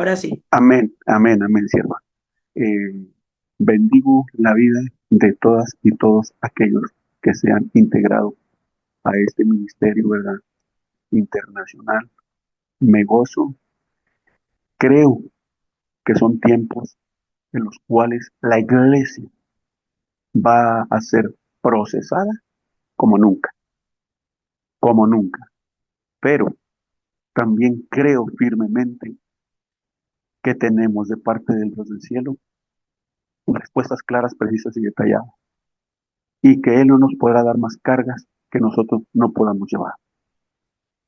Ahora sí. Amén, amén, amén, sierva. Eh, Bendigo la vida de todas y todos aquellos que se han integrado a este ministerio, ¿verdad? Internacional. Me gozo. Creo que son tiempos en los cuales la iglesia va a ser procesada como nunca, como nunca. Pero también creo firmemente que tenemos de parte del Dios del cielo respuestas claras, precisas y detalladas, y que Él no nos podrá dar más cargas que nosotros no podamos llevar.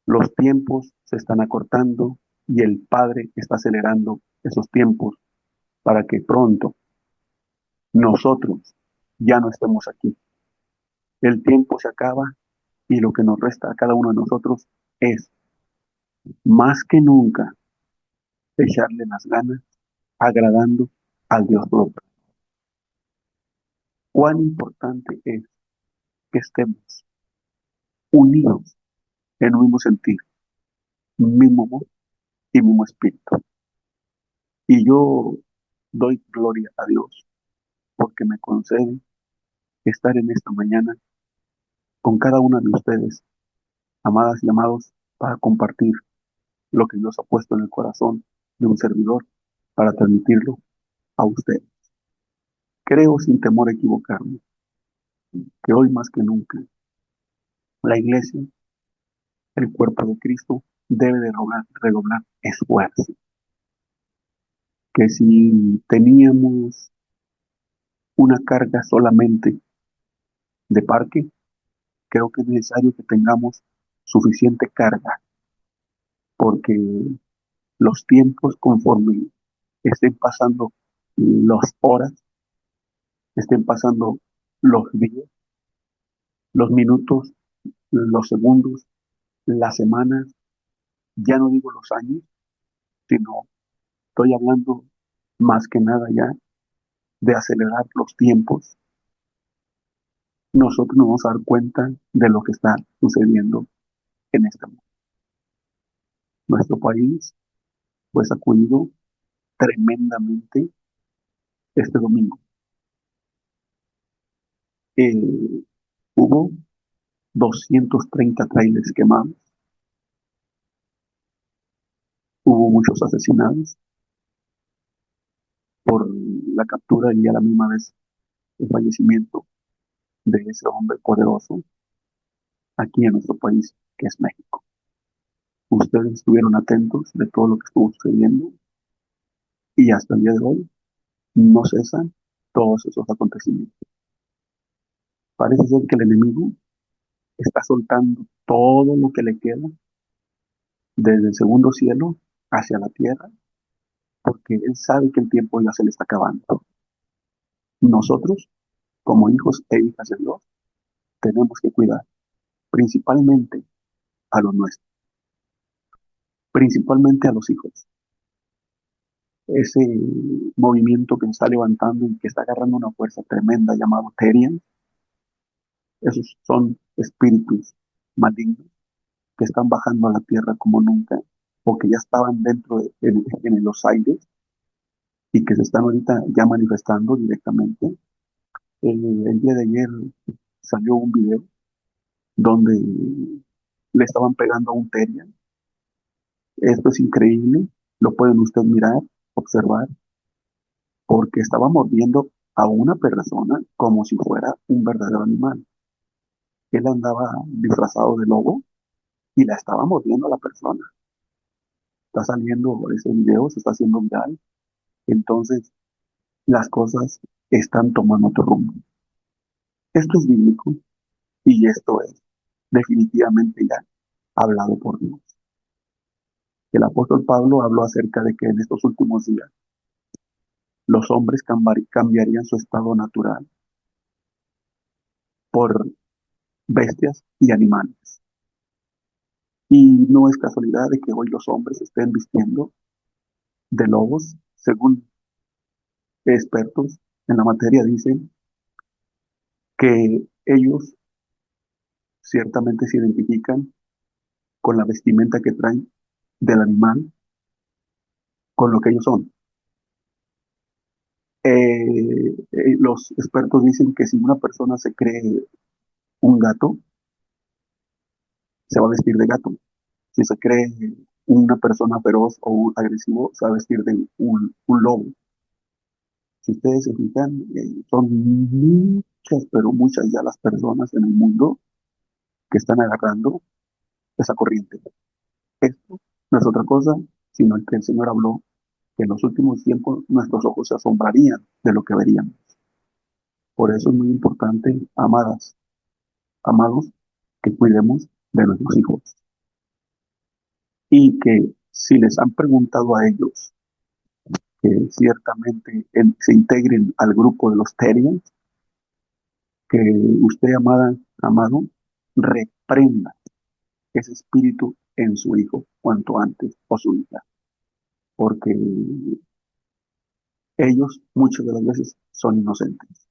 Los tiempos se están acortando y el Padre está acelerando esos tiempos para que pronto nosotros ya no estemos aquí. El tiempo se acaba y lo que nos resta a cada uno de nosotros es, más que nunca, echarle las ganas agradando al Dios propio. Cuán importante es que estemos unidos en un mismo sentir, mismo amor y mismo espíritu. Y yo doy gloria a Dios porque me concede estar en esta mañana con cada una de ustedes, amadas y amados, para compartir lo que Dios ha puesto en el corazón de un servidor para transmitirlo a ustedes. Creo sin temor a equivocarme que hoy más que nunca la iglesia, el cuerpo de Cristo, debe de redoblar esfuerzo. Que si teníamos una carga solamente de parque, creo que es necesario que tengamos suficiente carga, porque los tiempos conforme estén pasando las horas, estén pasando los días, los minutos, los segundos, las semanas, ya no digo los años, sino estoy hablando más que nada ya de acelerar los tiempos. Nosotros nos vamos a dar cuenta de lo que está sucediendo en este mundo. Nuestro país fue sacudido tremendamente este domingo. Eh, Hubo 230 trailers quemados, hubo muchos asesinados por la captura y a la misma vez el fallecimiento de ese hombre poderoso aquí en nuestro país, que es México. Ustedes estuvieron atentos de todo lo que estuvo sucediendo y hasta el día de hoy no cesan todos esos acontecimientos. Parece ser que el enemigo está soltando todo lo que le queda desde el segundo cielo hacia la tierra, porque él sabe que el tiempo ya se le está acabando. Nosotros, como hijos e hijas de Dios, tenemos que cuidar principalmente a los nuestros, principalmente a los hijos. Ese movimiento que se está levantando y que está agarrando una fuerza tremenda llamado Terian, esos son espíritus malignos que están bajando a la tierra como nunca, o que ya estaban dentro en los aires y que se están ahorita ya manifestando directamente. El día de ayer salió un video donde le estaban pegando a un Terian. Esto es increíble, lo pueden ustedes mirar, observar, porque estaba mordiendo a una persona como si fuera un verdadero animal. Él andaba disfrazado de lobo y la estaba mordiendo a la persona. Está saliendo ese video, se está haciendo viral. Entonces, las cosas están tomando otro rumbo. Esto es bíblico y esto es definitivamente ya hablado por Dios. El apóstol Pablo habló acerca de que en estos últimos días los hombres cambiarían su estado natural por bestias y animales. Y no es casualidad de que hoy los hombres estén vistiendo de lobos, según expertos en la materia dicen que ellos ciertamente se identifican con la vestimenta que traen del animal con lo que ellos son. Los expertos dicen que si una persona se cree un gato, se va a vestir de gato. Si se cree una persona feroz o un agresivo, se va a vestir de un lobo. Si ustedes se fijan, son muchas, pero muchas ya las personas en el mundo que están agarrando esa corriente. Esto no es otra cosa, sino que el Señor habló que en los últimos tiempos nuestros ojos se asombrarían de lo que verían. Por eso es muy importante, amadas, amados, que cuidemos de nuestros hijos y que si les han preguntado a ellos que ciertamente se integren al grupo de los Terians, que usted, amada, amado, reprenda ese espíritu en su hijo cuanto antes o su hija, porque ellos muchas de las veces son inocentes.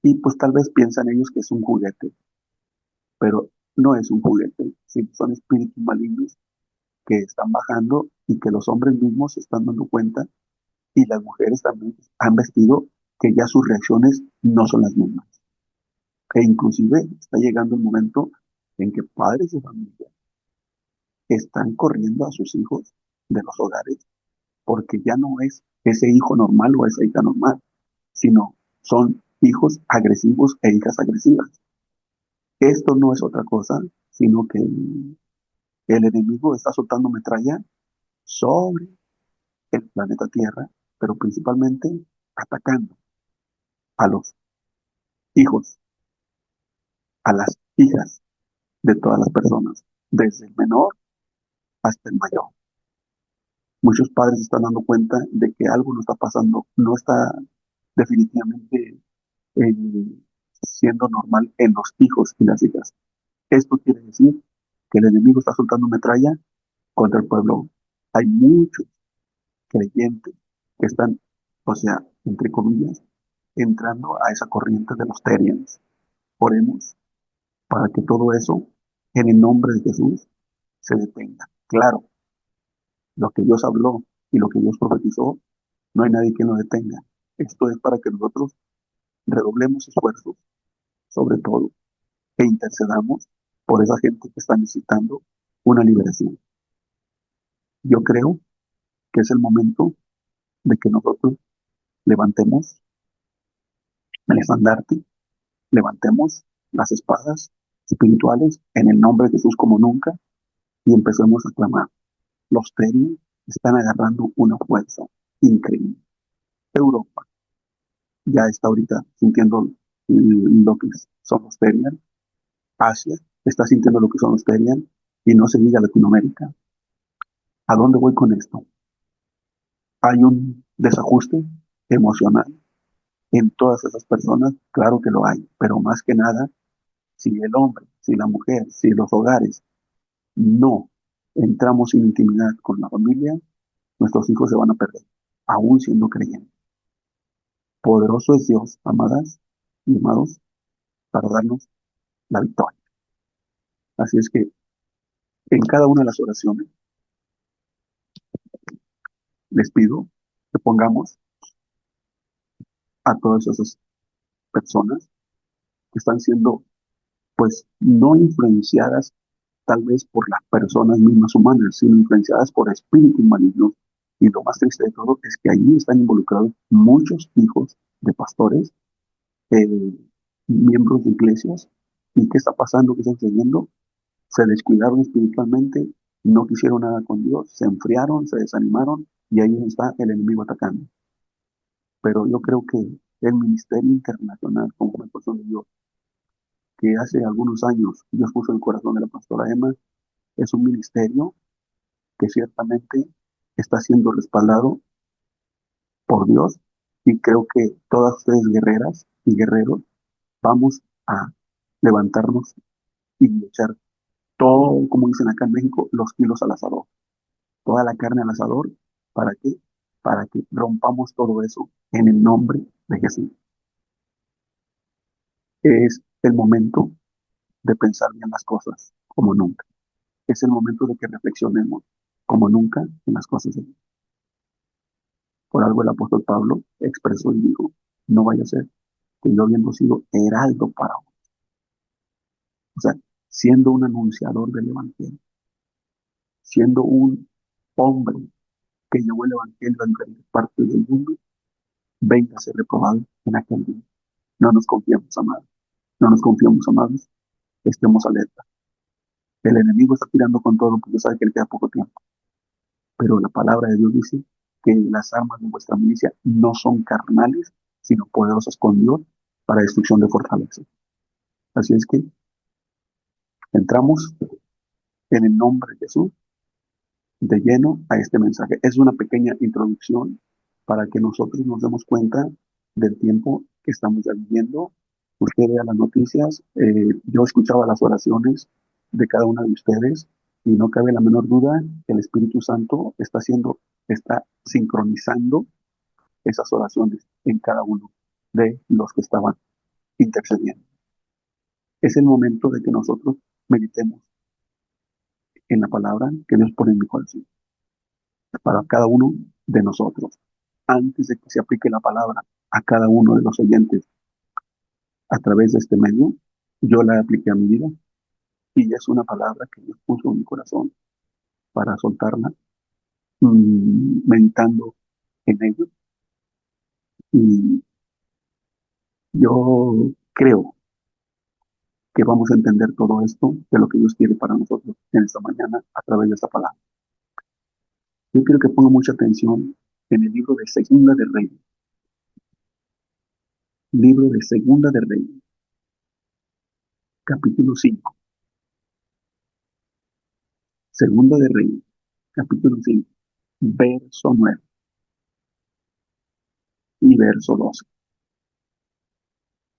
Y pues tal vez piensan ellos que es un juguete, pero no es un juguete, sí, son espíritus malignos que están bajando y que los hombres mismos se están dando cuenta y las mujeres también han vestido que ya sus reacciones no son las mismas. E inclusive está llegando el momento en que padres de familia están corriendo a sus hijos de los hogares porque ya no es ese hijo normal o esa hija normal, sino son hijos agresivos e hijas agresivas. Esto no es otra cosa, sino que el enemigo está soltando metralla sobre el planeta Tierra, pero principalmente atacando a los hijos, a las hijas de todas las personas, desde el menor hasta el mayor. Muchos padres se están dando cuenta de que algo no está pasando, no está definitivamente eh, siendo normal en los hijos y las hijas. Esto quiere decir que el enemigo está soltando metralla contra el pueblo. Hay muchos creyentes que están, o sea, entre comillas, entrando a esa corriente de los Terians. Oremos para que todo eso, en el nombre de Jesús, se detenga. Claro, lo que Dios habló y lo que Dios profetizó, no hay nadie que lo detenga. Esto es para que nosotros redoblemos esfuerzos, sobre todo, e intercedamos por esa gente que está necesitando una liberación. Yo creo que es el momento de que nosotros levantemos el estandarte, levantemos las espadas espirituales en el nombre de Jesús como nunca y empecemos a clamar. Los Terians están agarrando una fuerza increíble. Europa ya está ahorita sintiendo lo que son los Terians. Asia está sintiendo lo que son los Terians y no se diga Latinoamérica. ¿A dónde voy con esto? Hay un desajuste emocional en todas esas personas, claro que lo hay, pero más que nada, si el hombre, si la mujer, si los hogares no entramos en intimidad con la familia, nuestros hijos se van a perder, aún siendo creyentes. Poderoso es Dios, amadas y amados, para darnos la victoria. Así es que en cada una de las oraciones les pido que pongamos a todas esas personas que están siendo, pues, no influenciadas tal vez por las personas mismas humanas, sino influenciadas por espíritus malignos. Y lo más triste de todo es que allí están involucrados muchos hijos de pastores, eh, miembros de iglesias. ¿Y qué está pasando? ¿Qué está sucediendo? Se descuidaron espiritualmente, no quisieron nada con Dios, se enfriaron, se desanimaron y ahí está el enemigo atacando. Pero yo creo que el ministerio internacional, como me pasó de Dios, que hace algunos años Dios puso en el corazón de la pastora Emma, es un ministerio que ciertamente está siendo respaldado por Dios y creo que todas ustedes guerreras y guerreros vamos a levantarnos y echar todo, como dicen acá en México, los kilos al asador, toda la carne al asador. ¿Para qué? Para que rompamos todo eso en el nombre de Jesús. Es el momento de pensar bien las cosas como nunca. Es el momento de que reflexionemos como nunca en las cosas de Dios. Por algo el apóstol Pablo expresó y dijo, no vaya a ser que yo habiendo sido heraldo para vos, o sea, siendo un anunciador del evangelio, siendo un hombre que llevó el evangelio a diferentes partes del mundo, venga a ser reprobado en aquel día. No nos confiemos, amados. No nos confiemos, amados. Estemos alerta. El enemigo está tirando con todo porque sabe que le queda poco tiempo. Pero la palabra de Dios dice que las armas de vuestra milicia no son carnales, sino poderosas con Dios para destrucción de fortalezas. Así es que entramos en el nombre de Jesús de lleno a este mensaje. Es una pequeña introducción para que nosotros nos demos cuenta del tiempo que estamos ya viviendo. Usted vea las noticias, yo escuchaba las oraciones de cada una de ustedes y no cabe la menor duda que el Espíritu Santo está sincronizando esas oraciones en cada uno de los que estaban intercediendo. Es el momento de que nosotros meditemos en la palabra que Dios pone en mi corazón para cada uno de nosotros. Antes de que se aplique la palabra a cada uno de los oyentes a través de este medio, yo la apliqué a mi vida y es una palabra que Dios puso en mi corazón para soltarla, meditando en ello. Y yo creo que vamos a entender todo esto de lo que Dios quiere para nosotros en esta mañana a través de esta palabra. Yo quiero que ponga mucha atención en el libro de Segunda de Reyes, libro de Segunda de Reyes, capítulo 5. Segunda de Reyes, capítulo 5, verso 9 y verso 12.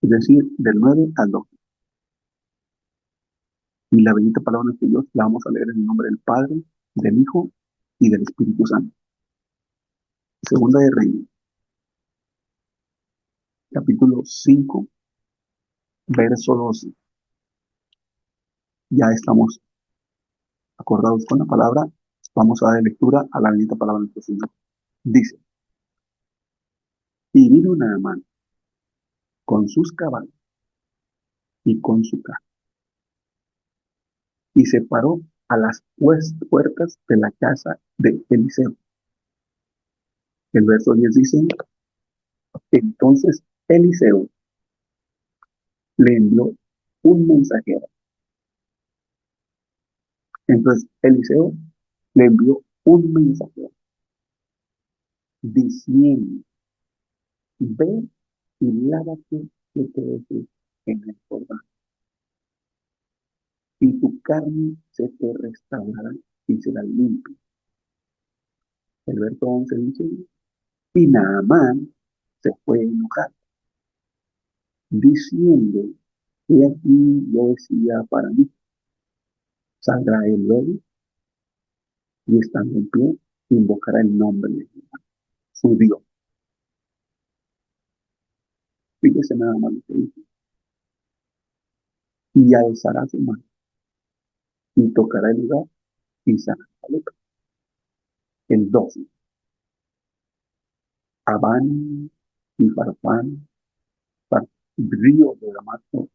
Es decir, del 9 al 12. Y la bendita palabra de Dios la vamos a leer en el nombre del Padre, del Hijo y del Espíritu Santo. Segunda de Reyes, capítulo 5, verso 12. Ya estamos acordados con la palabra. Vamos a dar lectura a la bendita palabra de nuestro Señor. Dice, y vino Naamán con sus caballos y con su carro, y se paró a las puertas de la casa de Eliseo. El verso 10 dice, entonces Eliseo le envió un mensajero. Entonces Eliseo le envió un mensajero diciendo, ve y lávate que te dejes en el Jordán, y tu carne se te restaurará y será limpia. El verso 11 dice, y Naamán se fue enojado, diciendo, he aquí yo decía para mí, saldrá el lobo y estando en pie, invocará el nombre de su Dios. Fíjese nada más lo que dice. Y alzará su mano y tocará el lugar y sanará la lepra. El 12. Habán y Farfán, ríos de Damasco,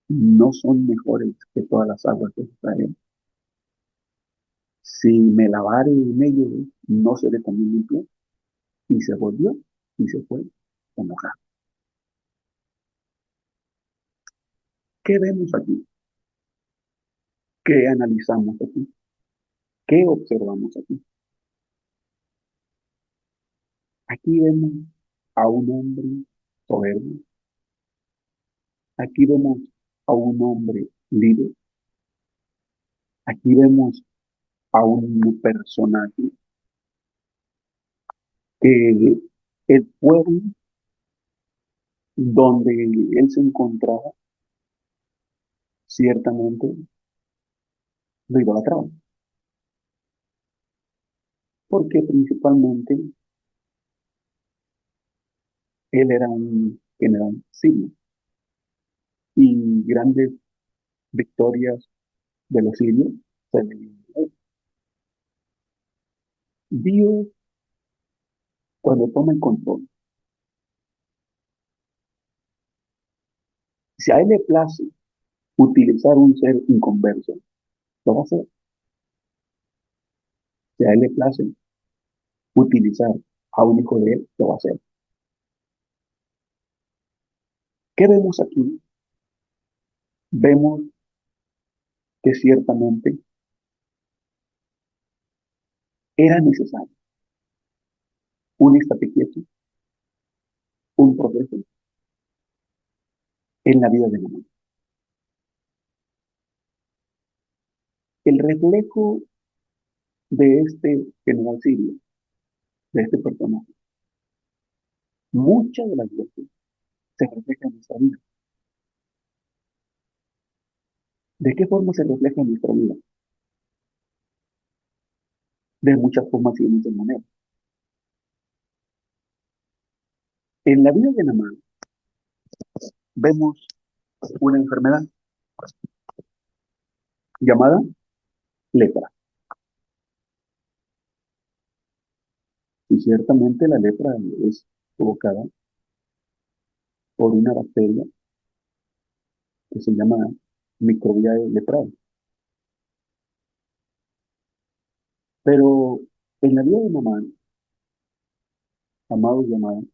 no son mejores que todas las aguas de Israel. Si me lavare en ellos, no seré también limpio. Y se volvió y se fue enojado. ¿Qué vemos aquí? ¿Qué analizamos aquí? ¿Qué observamos aquí? Aquí vemos a un hombre soberbio. Aquí vemos a un hombre líder. Aquí vemos a un personaje que el pueblo donde él se encontraba ciertamente lo idolatraba, porque principalmente él era un general sirio y grandes victorias de los sirios se le dieron a él. Dios Cuando toma el control, si a él le place utilizar un ser inconverso, lo va a hacer. Si a él le place utilizar a un hijo de él, lo va a hacer. ¿Qué vemos aquí? Vemos que ciertamente era necesario un estate quieto, un progreso en la vida de la mujer. El reflejo de este general sirio, de este personaje, muchas de las veces se refleja en nuestra vida. ¿De qué forma se refleja en nuestra vida? De muchas formas y de muchas maneras. En la vida de Namán vemos una enfermedad llamada lepra. Y ciertamente la lepra es provocada por una bacteria que se llama Microbiae leprae. Pero en la vida de Namán, amados y amadas,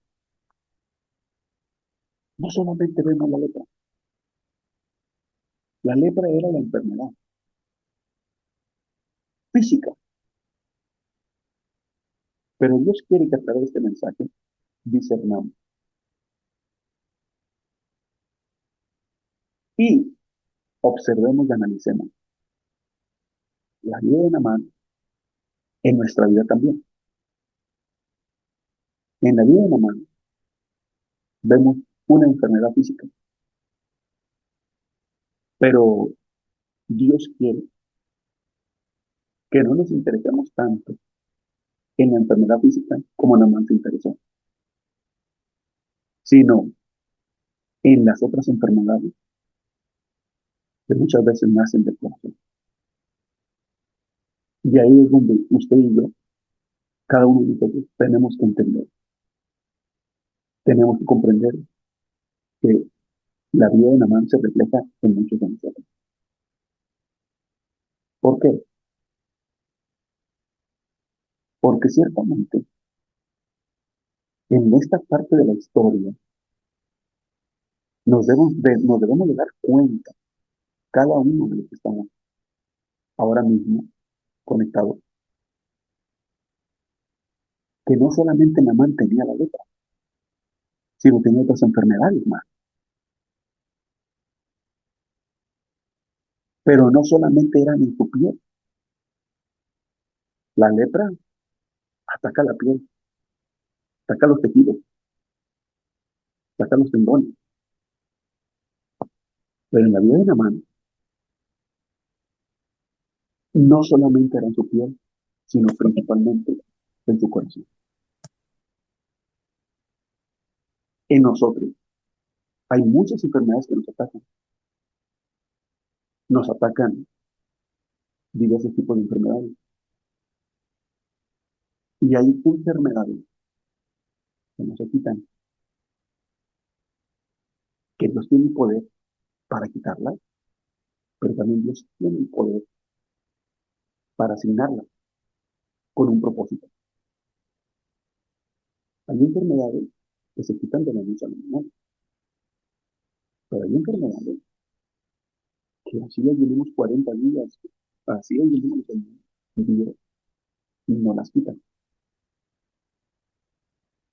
no solamente vemos la lepra. La lepra era la enfermedad física, pero Dios quiere que a través de este mensaje discernamos y observemos y analicemos la vida de Namán en nuestra vida también. En la vida de Namán vemos una enfermedad física, pero Dios quiere que no nos interesemos tanto en la enfermedad física como Namán se interesó, sino en las otras enfermedades que muchas veces nacen del corazón. Y ahí es donde usted y yo, cada uno de nosotros, tenemos que entender, tenemos que comprender que la vida de Namán se refleja en muchos de nosotros. ¿Por qué? Porque ciertamente en esta parte de la historia nos debemos de dar cuenta, cada uno de los que estamos ahora mismo conectados, que no solamente Namán tenía la lepra, sino tenía otras enfermedades más. Pero no solamente eran en su piel. La lepra ataca la piel, ataca los tejidos, ataca los tendones. Pero en la vida de Namán no solamente era en su piel, sino principalmente en su corazón. En nosotros hay muchas enfermedades que nos atacan. Nos atacan diversos tipos de enfermedades. Y hay enfermedades que nos quitan, que Dios tiene poder para quitarlas, pero también Dios tiene el poder para asignarlas con un propósito. Hay enfermedades que se quitan de la noche a la mañana, pero hay enfermedades que así ya llevamos 40 días, así ya llevamos el día y no las quitan.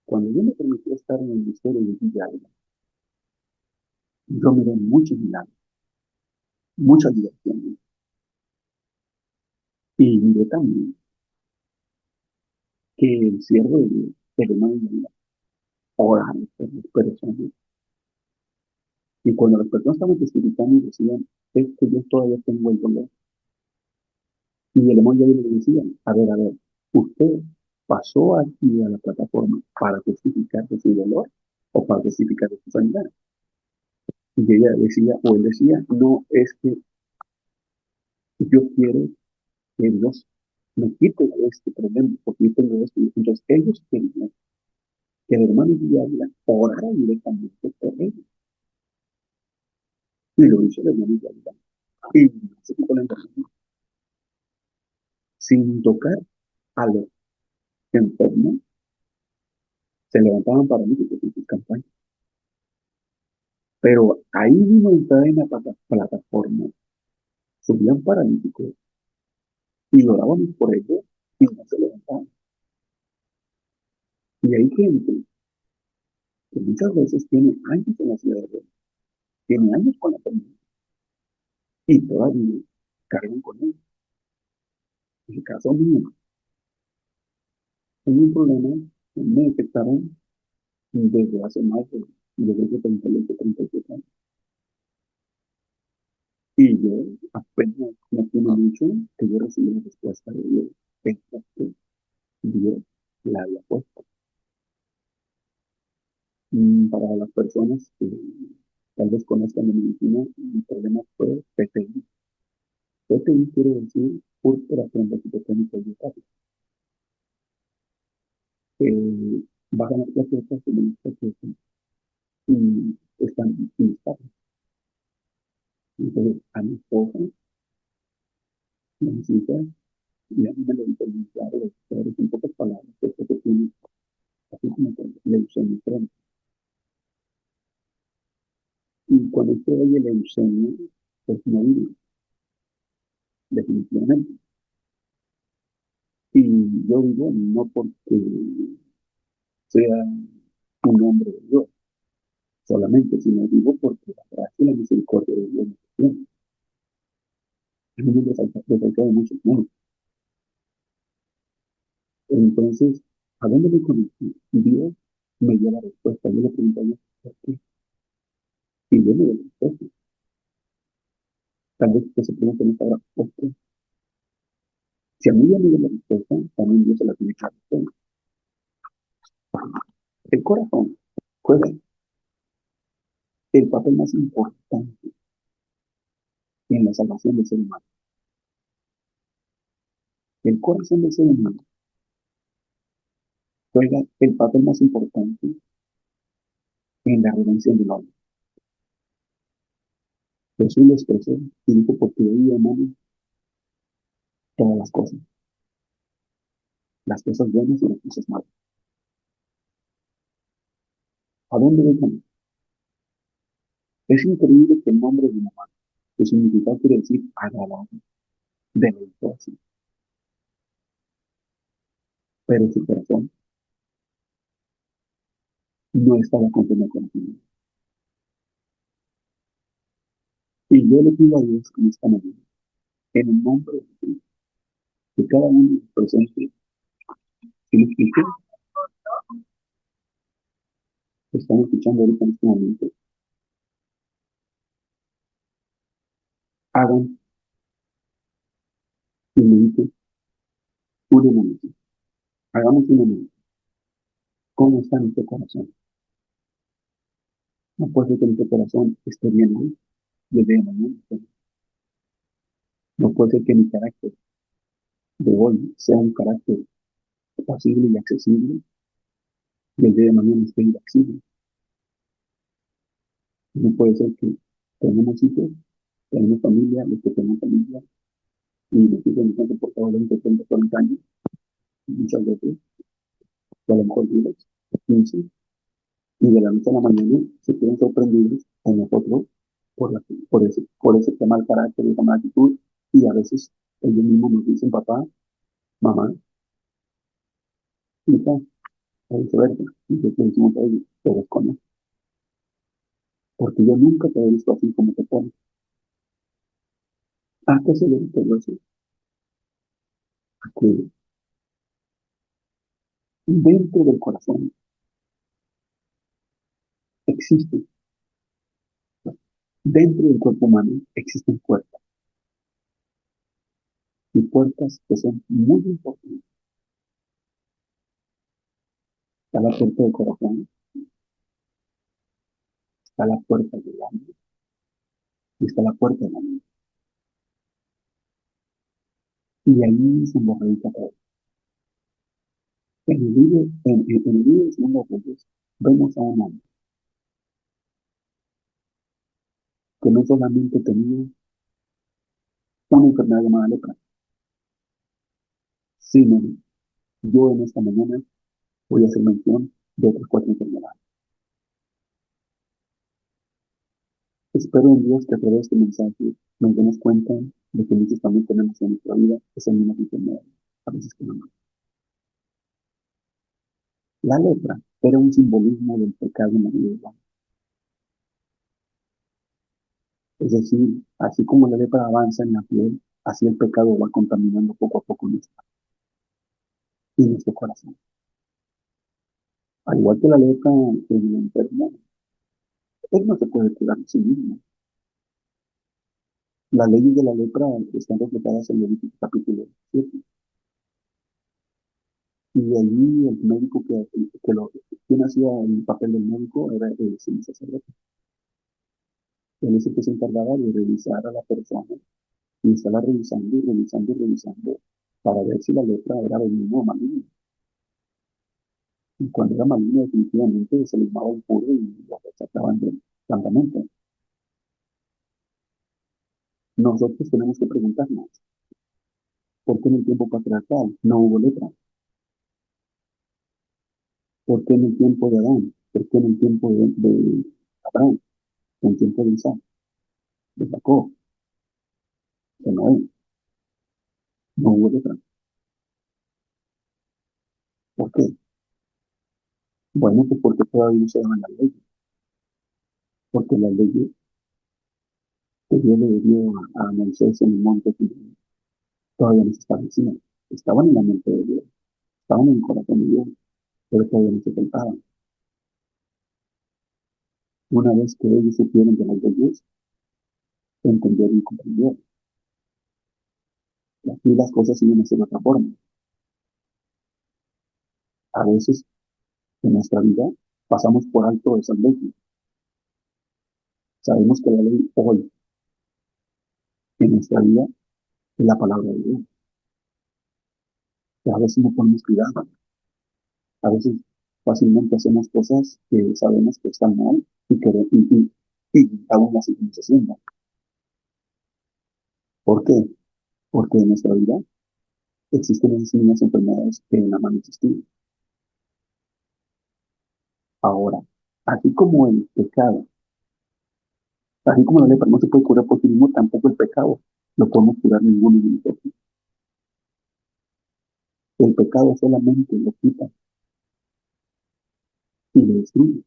Cuando Dios me permitió estar en el ministerio de Villalba, yo miré muchos milagros, muchas liberaciones, y miré también que el siervo de Dios, el hermano de Dios, oraba por las personas. Y cuando las personas estaban testificando y decían, es que yo todavía tengo el dolor. Y el hermano ya le decía, a ver, usted pasó aquí a la plataforma para testificar de su dolor o para testificar de su sanidad. Y ella decía, o él decía, no, es que yo quiero que Dios me quite este problema, porque yo tengo esto. Entonces ellos querían. que el hermano Villalba orara directamente por él. Y lo hizo el hermano Villalba. Y se quitó la enfermedad sin tocar a los enfermos, se levantaban paralíticos en sus campañas. Pero ahí mismo entraba en la plataforma, subían paralíticos y orábamos por ellos y no se levantaban. Y hay gente que muchas veces tiene años en la ciudad de Dios, tiene años con la familia y todavía cargan con él. En el caso mío, tengo un problema que me detectaron desde hace más de, yo creo que 38, 37 años. Y yo apenas no tiene mucho que yo recibí la respuesta de Dios. Esta que Dios la había puesto. Para las personas que tal vez conozcan la medicina, mi problema fue PTI. PTI quiere decir púrpura trombocitopénica idiopática. Bajan las plaquetas, suben las plaquetas y están inestables. Entonces, a mi esposa, a mis hijas, y a mí me lo dicen claro, los doctores, en pocas palabras, esto que tiene, así como con leucemia crónica. Y cuando usted oye leucemia, pues no vive, definitivamente. Y yo digo, no porque sea un hombre de Dios solamente, sino digo porque la gracia y la misericordia de Dios me tiene. A mí me resalta de muchos modos. Entonces, ¿a dónde me conecté? Dios me dio la respuesta. Yo le pregunté a Dios, ¿por qué? Y Dios me dio la respuesta. Tal vez usted se pregunte en esta hora, ¿por qué? Si a mí ya me dio la respuesta, también Dios se la tiene que dar. El corazón juega el papel más importante en la salvación del ser humano. El corazón del ser humano juega el papel más importante en la redención del hombre. Jesús lo expresó y dijo, porque hoy hermano todas las cosas buenas y las cosas malas. ¿A dónde voy? Es increíble que el nombre de mamá, su significado quiere decir agradable, deleitoso, pero su corazón no estaba conforme con el. Y yo le pido a Dios con esta mañana, en el nombre de Jesús, que cada uno de los presentes, si lo expliqué, que están escuchando ahorita en este momento, hagan y mediten una momento. Hagamos una momento. ¿Cómo está nuestro corazón? No puede ser que nuestro corazón esté bien hoy y el día de mañana esté bien. No puede ser que mi carácter de hoy sea un carácter pasible y accesible y el día de mañana esté inaccesible. No puede ser que tenemos hijos, tenemos familia, los que tenemos familia, y los hijos nos han soportado 20, 30, 40 años, muchas veces, o a lo mejor 10, 15, y de la noche a la mañana se quedan sorprendidos con nosotros por ese mal carácter, esa mala actitud, y a veces ellos mismos nos dicen, papá, mamá, hija, o viceversa, y nosotros le decimos a ellos, te desconozco, porque yo nunca te he visto así como te pones. ¿A qué se debe todo eso? A que dentro del corazón existe. Dentro del cuerpo humano existen puertas y puertas que son muy importantes. Está la puerta del corazón, está la puerta del alma y está la puerta de la mente. Y ahí se nos radica todo. En el libro de Segundo Reyes vemos a un hombre que no solamente tenía una enfermedad llamada lepra, sino yo en esta mañana voy a hacer mención de otras cuatro enfermedades. Espero en Dios que a través de este mensaje nos demos cuenta de que muchos también tenemos en nuestra vida esas mismas enfermedades, a veces que no más. La lepra era un simbolismo del pecado en la vida humana. Es decir, así como la lepra avanza en la piel, así el pecado va contaminando poco a poco nuestro corazón. Al igual que la lepra en el enfermo, él no se puede curar a sí mismo. Las leyes de la lepra están reflejadas en Levítico capítulo 7. Y allí el médico quien hacía el papel del médico era el sumo sacerdote. Él es el que se encargaba de revisar a la persona y estarla revisando y revisando y revisando para ver si la lepra era benigna o maligna. Y cuando era maligna, definitivamente se le llamaba impuro y lo rechazaban del campamento. Nosotros tenemos que preguntarnos, ¿por qué en el tiempo patriarcal no hubo lepra? ¿Por qué en el tiempo de Adán? ¿Por qué en el tiempo de Abraham? ¿En el tiempo de Isaac? ¿De Jacob? ¿De Noé? No hubo lepra. ¿Por qué? Bueno, pues porque todavía no se daban las leyes. Porque las leyes que Dios le dio a Moisés en el monte todavía no se establecían. Estaban en la mente de Dios, estaban en el corazón de Dios, pero todavía no se contaban. Una vez que ellos supieron de las leyes, entendieron y comprendieron. Y aquí las cosas siguen a ser de otra forma. A veces en nuestra vida pasamos por alto esas leyes. Sabemos que la ley hoy en nuestra vida es la palabra de Dios. Y a veces no ponemos cuidado. A veces fácilmente hacemos cosas que sabemos que están mal y aún las seguimos haciendo. ¿Por qué? Porque en nuestra vida existen esas mismas enfermedades que en la mano existían. Ahora, así como el pecado, así como la lepra no se puede curar por sí mismo, tampoco el pecado lo podemos curar ninguno de nosotros. El pecado solamente lo quita y lo destruye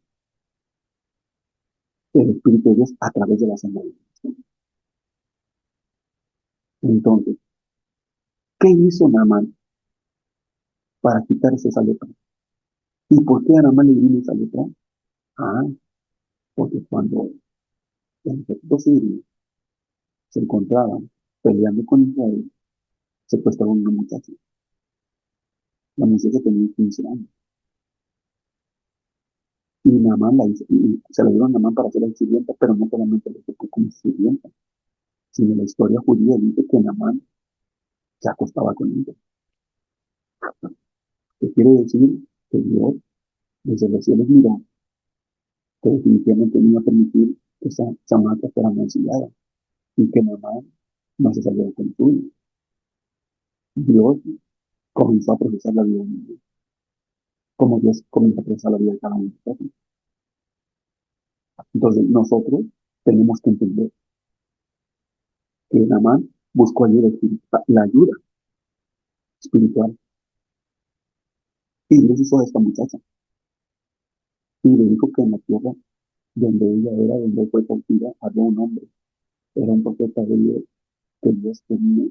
el Espíritu de Dios a través de la sangre de Cristo. Entonces, ¿qué hizo Naamán para quitarse esa lepra? ¿Y por qué a Naamán le vino esa lepra? Ah, porque cuando el ejército sirio se encontraban peleando con Israel, secuestraron a una muchacha. La muchacha tenía 15 años. Y Naamán y se la dieron a Naamán para hacer la sirvienta, pero no solamente lo tocó como sirvienta, sino la historia judía dice que Naamán se acostaba con ella. ¿Qué quiere decir? Que Dios desde los cielos miró que definitivamente no iba a permitir que esa chamaca fuera mancillada y que Naamán no se saliera con suyo. Dios comenzó a procesar la vida de Dios, como Dios comienza a procesar la vida de cada uno de nosotros. Entonces nosotros tenemos que entender que Naamán buscó ayuda espiritual, la ayuda espiritual, y Dios usó a esta muchacha y le dijo que en la tierra donde ella era, donde fue cautiva, había un hombre, era un profeta de Dios, que Dios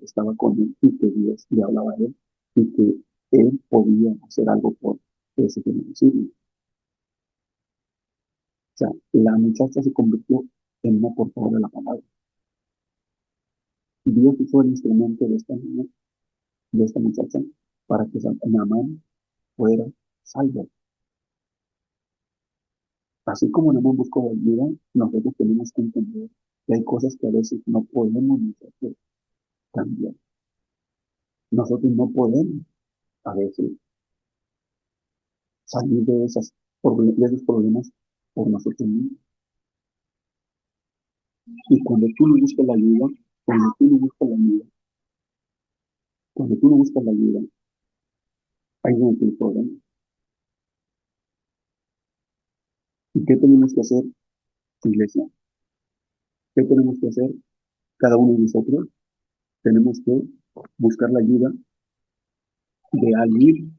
estaba con él y que Dios le hablaba a él y que él podía hacer algo por ese genocidio. O sea, la muchacha se convirtió en una portadora de la palabra. Dios usó el instrumento de esta niña, de esta muchacha, para que Naamán fuera salvo. Así como Naamán buscó ayuda, nosotros tenemos que entender que hay cosas que a veces no podemos nosotros cambiar. Nosotros no podemos a veces salir de esos problemas por nosotros mismos. Y cuando tú no buscas la ayuda, cuando tú no buscas la ayuda, cuando tú no buscas la ayuda, ahí es donde el problema. ¿Y qué tenemos que hacer, iglesia? ¿Qué tenemos que hacer cada uno de nosotros? Tenemos que buscar la ayuda de alguien.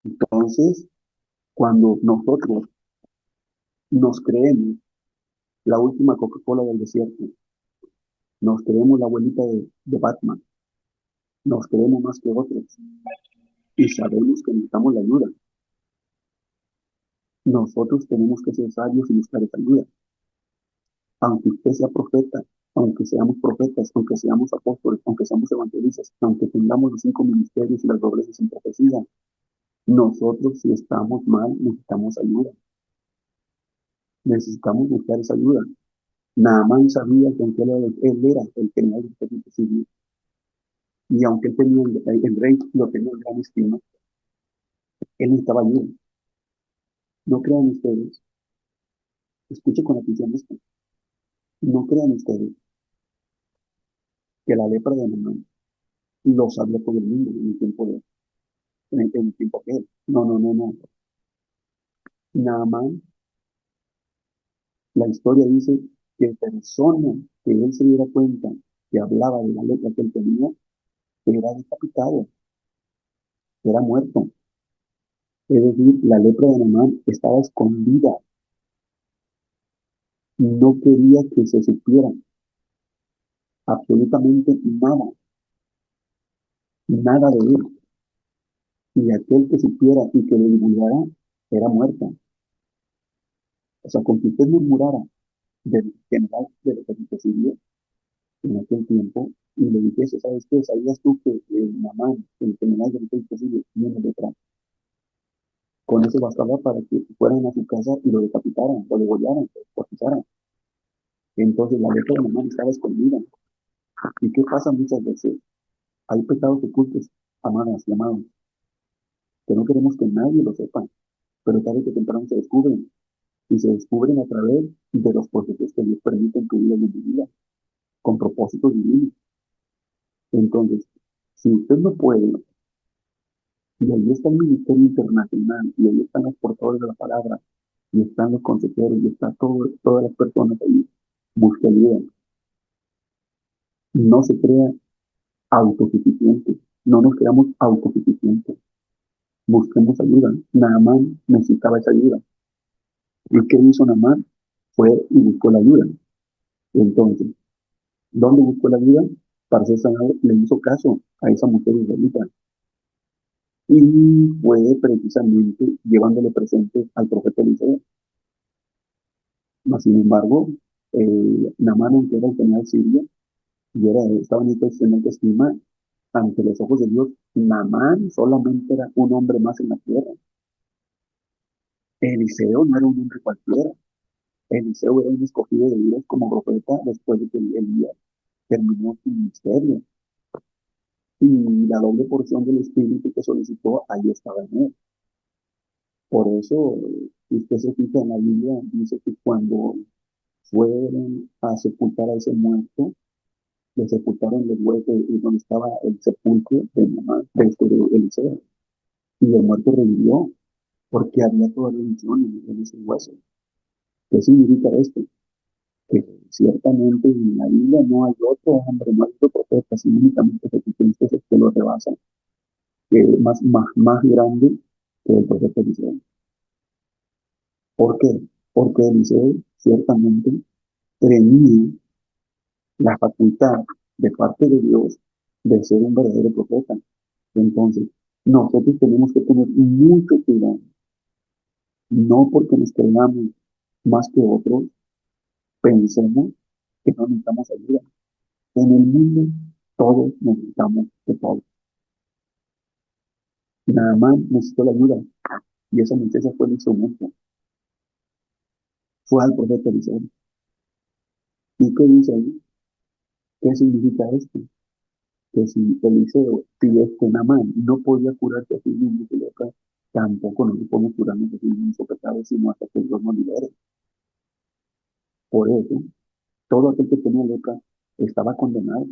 Entonces, cuando nosotros nos creemos la última Coca-Cola del desierto, nos creemos la abuelita de Batman, nos creemos más que otros y sabemos que necesitamos la ayuda. Nosotros tenemos que ser sabios y buscar esa ayuda. Aunque usted sea profeta, aunque seamos profetas, aunque seamos apóstoles, aunque seamos evangelistas, aunque tengamos los 5 ministerios y las dobleces en profecía, nosotros si estamos mal necesitamos ayuda. Necesitamos buscar esa ayuda. Naamán sabía que aunque él era el general del ejército sirio, y aunque él tenía el rey lo tenía en gran estima, él necesitaba ayuda. No crean ustedes, escuchen con atención esto, no crean ustedes que la lepra de Naamán lo sabía todo el mundo en el tiempo en el tiempo que él. No, no, no, no. Naamán, la historia dice que persona que él se diera cuenta que hablaba de la lepra que él tenía, era decapitado, era muerto. Es decir, la lepra de Naamán estaba escondida, no quería que se supiera absolutamente nada, nada de él. Y aquel que supiera y que lo divulgara era muerto. O sea, con que usted murmurara del general del ejército sirio en aquel tiempo y le dijese, ¿sabes qué? ¿Sabías tú que Naamán, el general del ejército sirio, viene detrás? Con eso bastaba para que fueran a su casa y lo decapitaran, lo degollaran, lo descuartizaran. Entonces la letra de Naamán estaba escondida. ¿Y qué pasa muchas veces? Hay pecados ocultos, amadas y amados, que no queremos que nadie lo sepa, pero tarde que temprano se descubren. Y se descubren a través de los procesos que Dios permite en tu vida y en mi vida, con propósitos divinos. Entonces, si usted no puede, y ahí está el Ministerio Internacional, y ahí están los portadores de la palabra, y están los consejeros, y están todas las personas ahí, busque ayuda. No se crea autosuficiente, no nos creamos autosuficientes, busquemos ayuda. Naamán necesitaba esa ayuda. ¿Y qué hizo Naamán? Fue y buscó la ayuda. Entonces, ¿dónde buscó la ayuda? Para ser sanado, le hizo caso a esa mujer israelita. Y fue precisamente llevándole presente al profeta Eliseo. Mas, sin embargo, Naamán, aunque era el general sirio, y estaba en el estima, ante los ojos de Dios, Naamán solamente era un hombre más en la tierra. Eliseo no era un hombre cualquiera. Eliseo era un escogido de Dios como profeta después de que Elías terminó su ministerio. Y la doble porción del Espíritu que solicitó, ahí estaba en él. Por eso, si usted se fija en la Biblia, dice que cuando fueron a sepultar a ese muerto, le sepultaron los huesos y donde estaba el sepulcro de mamá, de Eliseo. Y el muerto revivió, porque había toda la unción en ese hueso. ¿Qué significa esto? Que ciertamente en la Biblia no hay otro hombre, no hay otro profeta, sino únicamente Jesucristo es el que lo rebasa, que es más grande que el profeta Eliseo. ¿Por qué? Porque Eliseo ciertamente tenía la facultad de parte de Dios de ser un verdadero profeta. Entonces, nosotros tenemos que tener mucho cuidado, no porque nos creamos más que otros, pensemos que no necesitamos ayuda. En el mundo todos necesitamos de todo. Nada más necesitó la ayuda y esa muchacha fue el instrumento. fue al profeta Eliseo. ¿Y qué dice ahí? ¿Qué significa esto? Que si Eliseo, si Namán no podía curarse a sí mismo de lepra, tampoco nos podemos curarnos a sí mismos de pecado, sino hasta que Dios nos libere. Por eso, todo aquel que tenía lepra estaba condenado.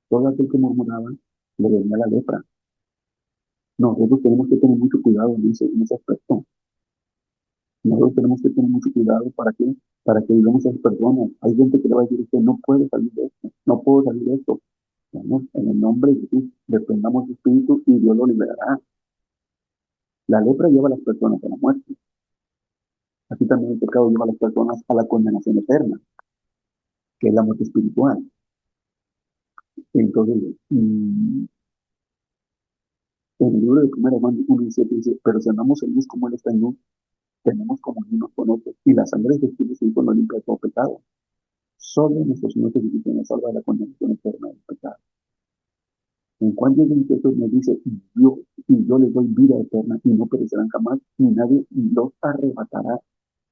Todo aquel que murmuraba le venía la lepra. Nosotros tenemos que tener mucho cuidado en ese aspecto. Nosotros tenemos que tener mucho cuidado para que digamos a las personas. Hay gente que le va a decir que no puede salir de esto, no puedo salir de esto. Bueno, en el nombre de Jesús, dependamos del Espíritu y Dios lo liberará. La lepra lleva a las personas a la muerte. Así también el pecado lleva a las personas a la condenación eterna, que es la muerte espiritual. Entonces, en el libro de 1 Juan 1:17 dice, pero si andamos en luz como Él está en luz, tenemos comunión unos con otros, y la sangre de Cristo nos limpia de todo pecado. Solo nuestro Señor Jesucristo nos salva de la condenación eterna del pecado. En Juan 10:28 nos dice, y yo les doy vida eterna, y no perecerán jamás, ni nadie los arrebatará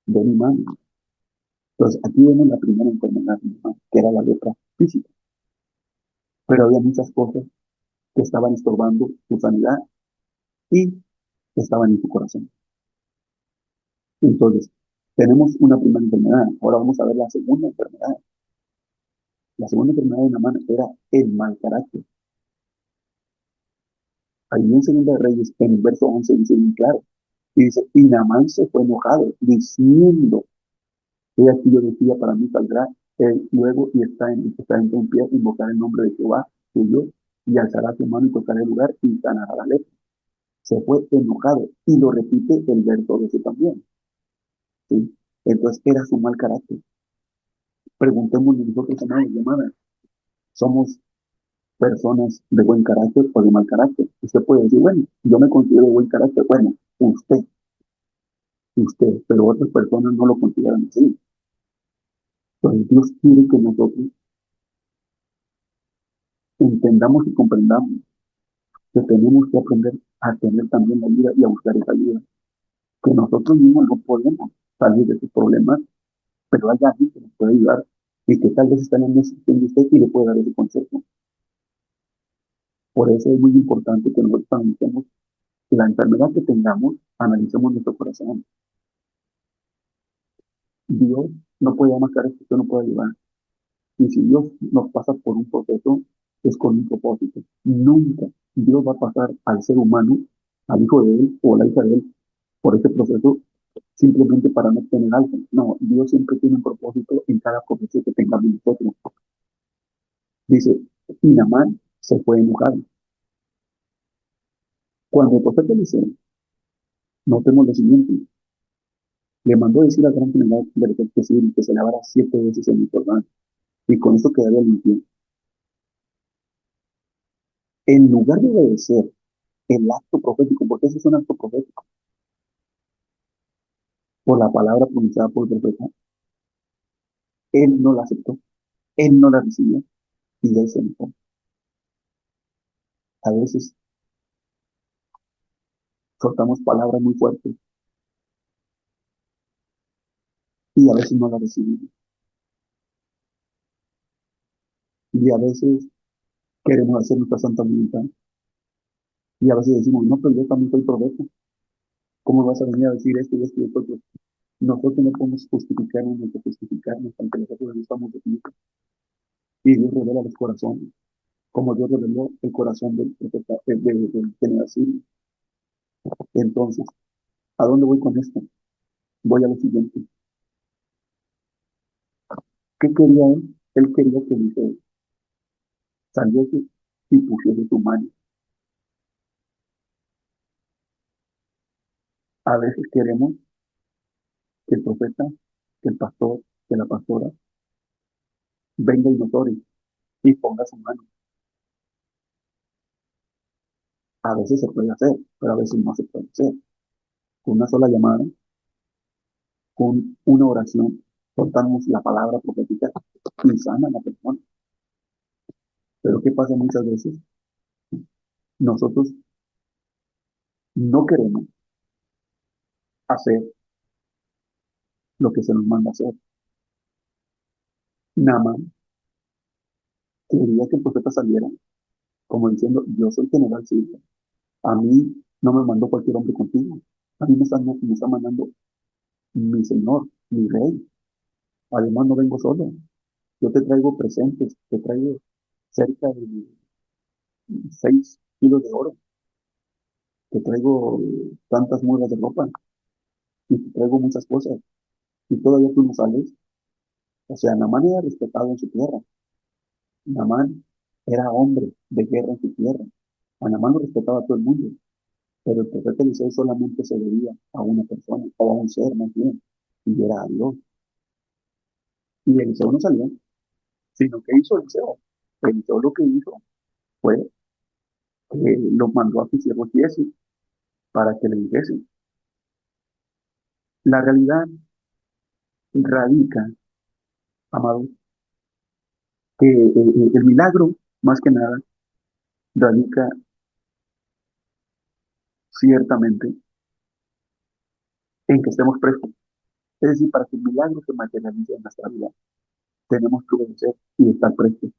de mi mano. Entonces, aquí vemos la primera enfermedad, que era la lepra física, pero había muchas cosas que estaban estorbando su sanidad y estaban en su corazón. Entonces, tenemos una primera enfermedad. Ahora vamos a ver la segunda enfermedad. La segunda enfermedad de Naamán era el mal carácter. Ahí en Segunda de Reyes, en el verso 11, dice bien claro. Y dice, y Naamán se fue enojado, diciendo, he aquí yo decía, para mí saldrá él luego y está en pie, invocar el nombre de Jehová, suyo, y alzará su mano y tocará el lugar y sanará la lepra. Se fue enojado. Y lo repite el verso 12 también. ¿Sí? Entonces era su mal carácter. Preguntémonos nosotros, amados y amadas, ¿somos personas de buen carácter o de mal carácter? Usted puede decir, bueno, yo me considero de buen carácter. Bueno, usted, pero otras personas no lo consideran así. Entonces Dios quiere que nosotros entendamos y comprendamos que tenemos que aprender a tener también la ayuda y a buscar esa ayuda. Que nosotros mismos no podemos salir de sus problemas, pero hay alguien que nos puede ayudar y que tal vez está en la situación de usted y le puede dar ese consejo. Por eso es muy importante que nosotros analicemos la enfermedad que tengamos, analicemos nuestro corazón. Dios no puede amascar esto, usted no puede ayudar. Y si Dios nos pasa por un proceso, es con un propósito. Nunca Dios va a pasar al ser humano, al hijo de él o a la hija de él, por este proceso simplemente para no tener algo. No, Dios siempre tiene un propósito en cada proceso que tengamos nosotros. Dice, y Naamán se fue enojado. Cuando el profeta Eliseo, notemos lo siguiente, le mandó decir al gran general del ejército civil que se lavara 7 veces en el Jordán, y con esto quedaría limpio. En lugar de obedecer el acto profético, porque ese es un acto profético, por la palabra pronunciada por el profeta, él no la aceptó, él no la recibió, y él se enojó. A veces soltamos palabras muy fuertes y a veces no las recibimos. Y a veces queremos hacer nuestra santa voluntad. Y a veces decimos, no, pero yo también soy profeta. ¿Cómo vas a venir a decir esto y esto y esto? Nosotros no podemos justificarnos ni justificarnos ante nosotros no estamos de Cristo. Y Dios revela los corazones, como Dios reveló el corazón del profeta, del general Sirio. Entonces, ¿a dónde voy con esto? Voy a lo siguiente. ¿Qué quería él? Él quería que Eliseo saliese y pusiese su mano. A veces queremos que el profeta, que el pastor, que la pastora venga y nos ore y ponga su mano. A veces se puede hacer, pero a veces no se puede hacer. Con una sola llamada, con una oración, soltamos la palabra profética y sana a la persona. Pero ¿qué pasa muchas veces? Nosotros no queremos hacer lo que se nos manda hacer. Naamán quería que el profeta saliera como diciendo, yo soy general Siria, a mí no me mandó cualquier hombre contigo, a mí me está mandando mi señor, mi rey. Además no vengo solo, yo te traigo presentes, te traigo cerca de 6 kilos de oro, te traigo tantas mudas de ropa y te traigo muchas cosas y todavía tú no sales. O sea, Naamán era respetado en su tierra. Naamán era hombre de guerra en su tierra. A Naamán lo respetaba todo el mundo, pero el profeta Eliseo solamente se debía a una persona, o a un ser más bien, y era a Dios. Y Eliseo no salió, sino que hizo Eliseo. Eliseo lo que hizo fue que lo mandó a su siervo Giesi para que le dijese. La realidad radica, amado, que el milagro, más que nada, radica ciertamente en que estemos prestos. Es decir, para que el milagro se materialice en nuestra vida, tenemos que obedecer y estar prestos.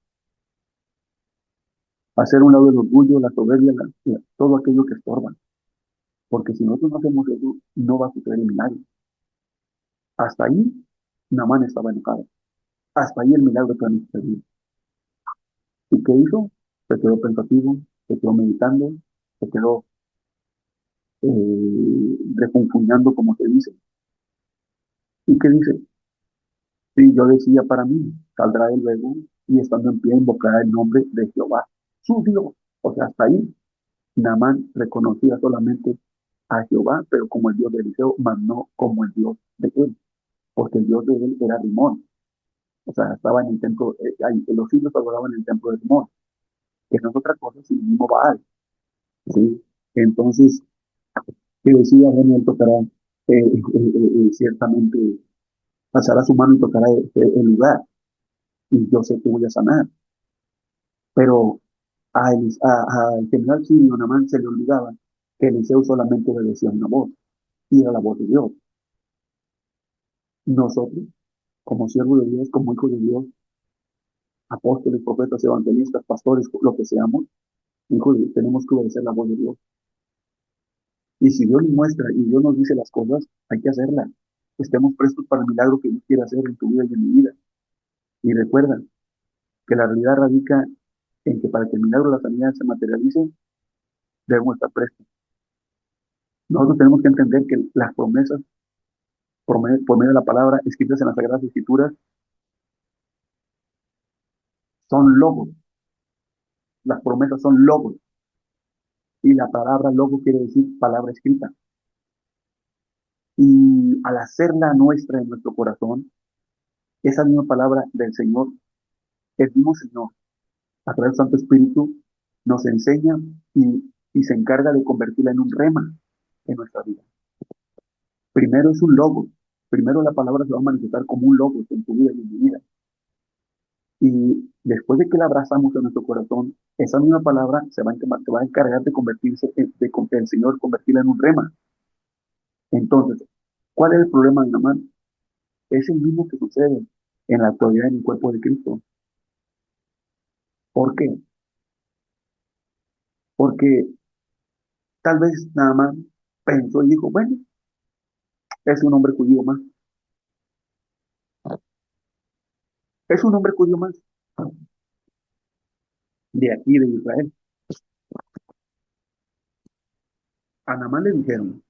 Hacer un lado el orgullo, la soberbia, todo aquello que estorba. Porque si nosotros no hacemos eso, no va a suceder el milagro. Hasta ahí, Naamán estaba enojado. Hasta ahí el milagro que han sucedido. ¿Y qué hizo? Se quedó pensativo, se quedó meditando, se quedó refunfuñando, como se dice. ¿Y qué dice? Sí, yo decía para mí, saldrá de luego y estando en pie invocará el nombre de Jehová, su Dios. O sea, hasta ahí Naamán reconocía solamente a Jehová, pero como el Dios de Eliseo, mas no como el Dios de él, porque el Dios de él era Rimón. O sea, estaba en el templo, ahí, los siglos adoraban en el templo de Rimón, que no es otra cosa sino el mismo Baal. ¿Sí? Entonces, que decía, bueno, él tocará, ciertamente, pasará su mano y tocará el lugar, y yo sé que voy a sanar. Pero al general sirio Naamán se le olvidaba que Eliseo solamente obedecía una voz, y era la voz de Dios. Nosotros, como siervos de Dios, como hijos de Dios, apóstoles, profetas, evangelistas, pastores, lo que seamos, hijos de Dios, tenemos que obedecer la voz de Dios. Y si Dios nos muestra y Dios nos dice las cosas, hay que hacerlas. Estemos prestos para el milagro que Dios quiere hacer en tu vida y en mi vida. Y recuerda que la realidad radica en que para que el milagro de la sanidad se materialice, debemos estar prestos. Nosotros tenemos que entender que las promesas, por medio de la palabra escritas en las Sagradas Escrituras, son logos. Las promesas son logos. Y la palabra logo quiere decir palabra escrita. Y al hacerla nuestra en nuestro corazón, esa misma palabra del Señor, el mismo Señor, a través del Santo Espíritu, nos enseña y se encarga de convertirla en un rema en nuestra vida. Primero es un logo. Primero la palabra se va a manifestar como un logo en tu vida y en mi vida. Y después de que la abrazamos en nuestro corazón, esa misma palabra se va a encargar de convertirse, el Señor convertirla en un rema. Entonces, ¿cuál es el problema de Namán? Es el mismo que sucede en la actualidad en el cuerpo de Cristo. ¿Por qué? Porque tal vez nada más pensó y dijo, bueno, es un hombre judío más, es un hombre judío más de aquí, de Israel. A Naamán le dijeron,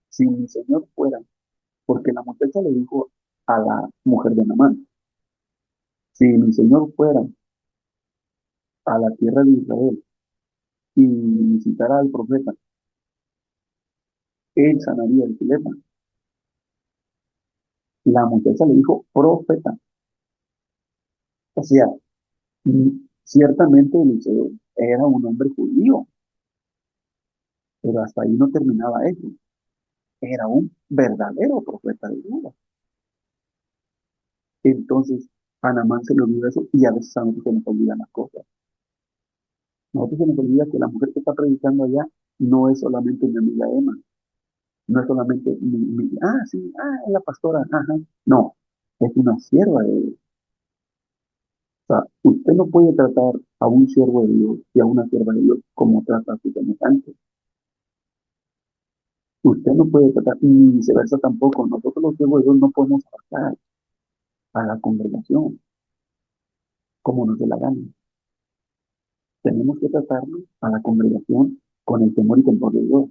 si mi señor fuera, porque la muchacha le dijo a la mujer de Naamán, si mi señor fuera a la tierra de Israel y visitara al profeta, él sanaría el problema. La muchacha le dijo, profeta. O sea, ciertamente Eliseo era un hombre judío, pero hasta ahí no terminaba eso. Era un verdadero profeta de Dios. Entonces, a Naamán se le olvidó eso y a veces a nosotros se nos olvidan las cosas. A nosotros se nos olvida que la mujer que está predicando allá no es solamente mi amiga Emma, No es solamente, sí, es la pastora, ajá. No, es una sierva de Dios. O sea, usted no puede tratar a un siervo de Dios y a una sierva de Dios como trata a su semejante. Usted no puede tratar, y viceversa tampoco. Nosotros los siervos de Dios no podemos tratar a la congregación como nos dé la gana. Tenemos que tratarnos a la congregación con el temor y temor de Dios.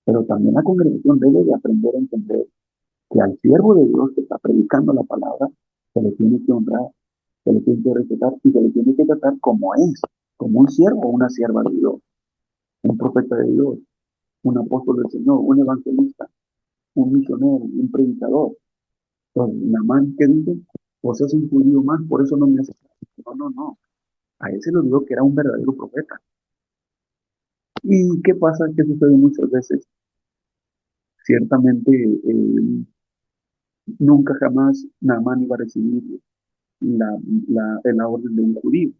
Pero también la congregación debe de aprender a entender que al siervo de Dios que está predicando la palabra se le tiene que honrar, se le tiene que respetar y se le tiene que tratar como es, como un siervo o una sierva de Dios, un profeta de Dios, un apóstol del Señor, un evangelista, un misionero, un predicador. Entonces, Naamán, ¿qué dice? Vos sos un judío más, por eso no me haces caso. No, no, no. A ese lo digo que era un verdadero profeta. ¿Y qué pasa? ¿Qué sucede muchas veces? Ciertamente, nunca jamás Naamán iba a recibir la, la orden de un judío.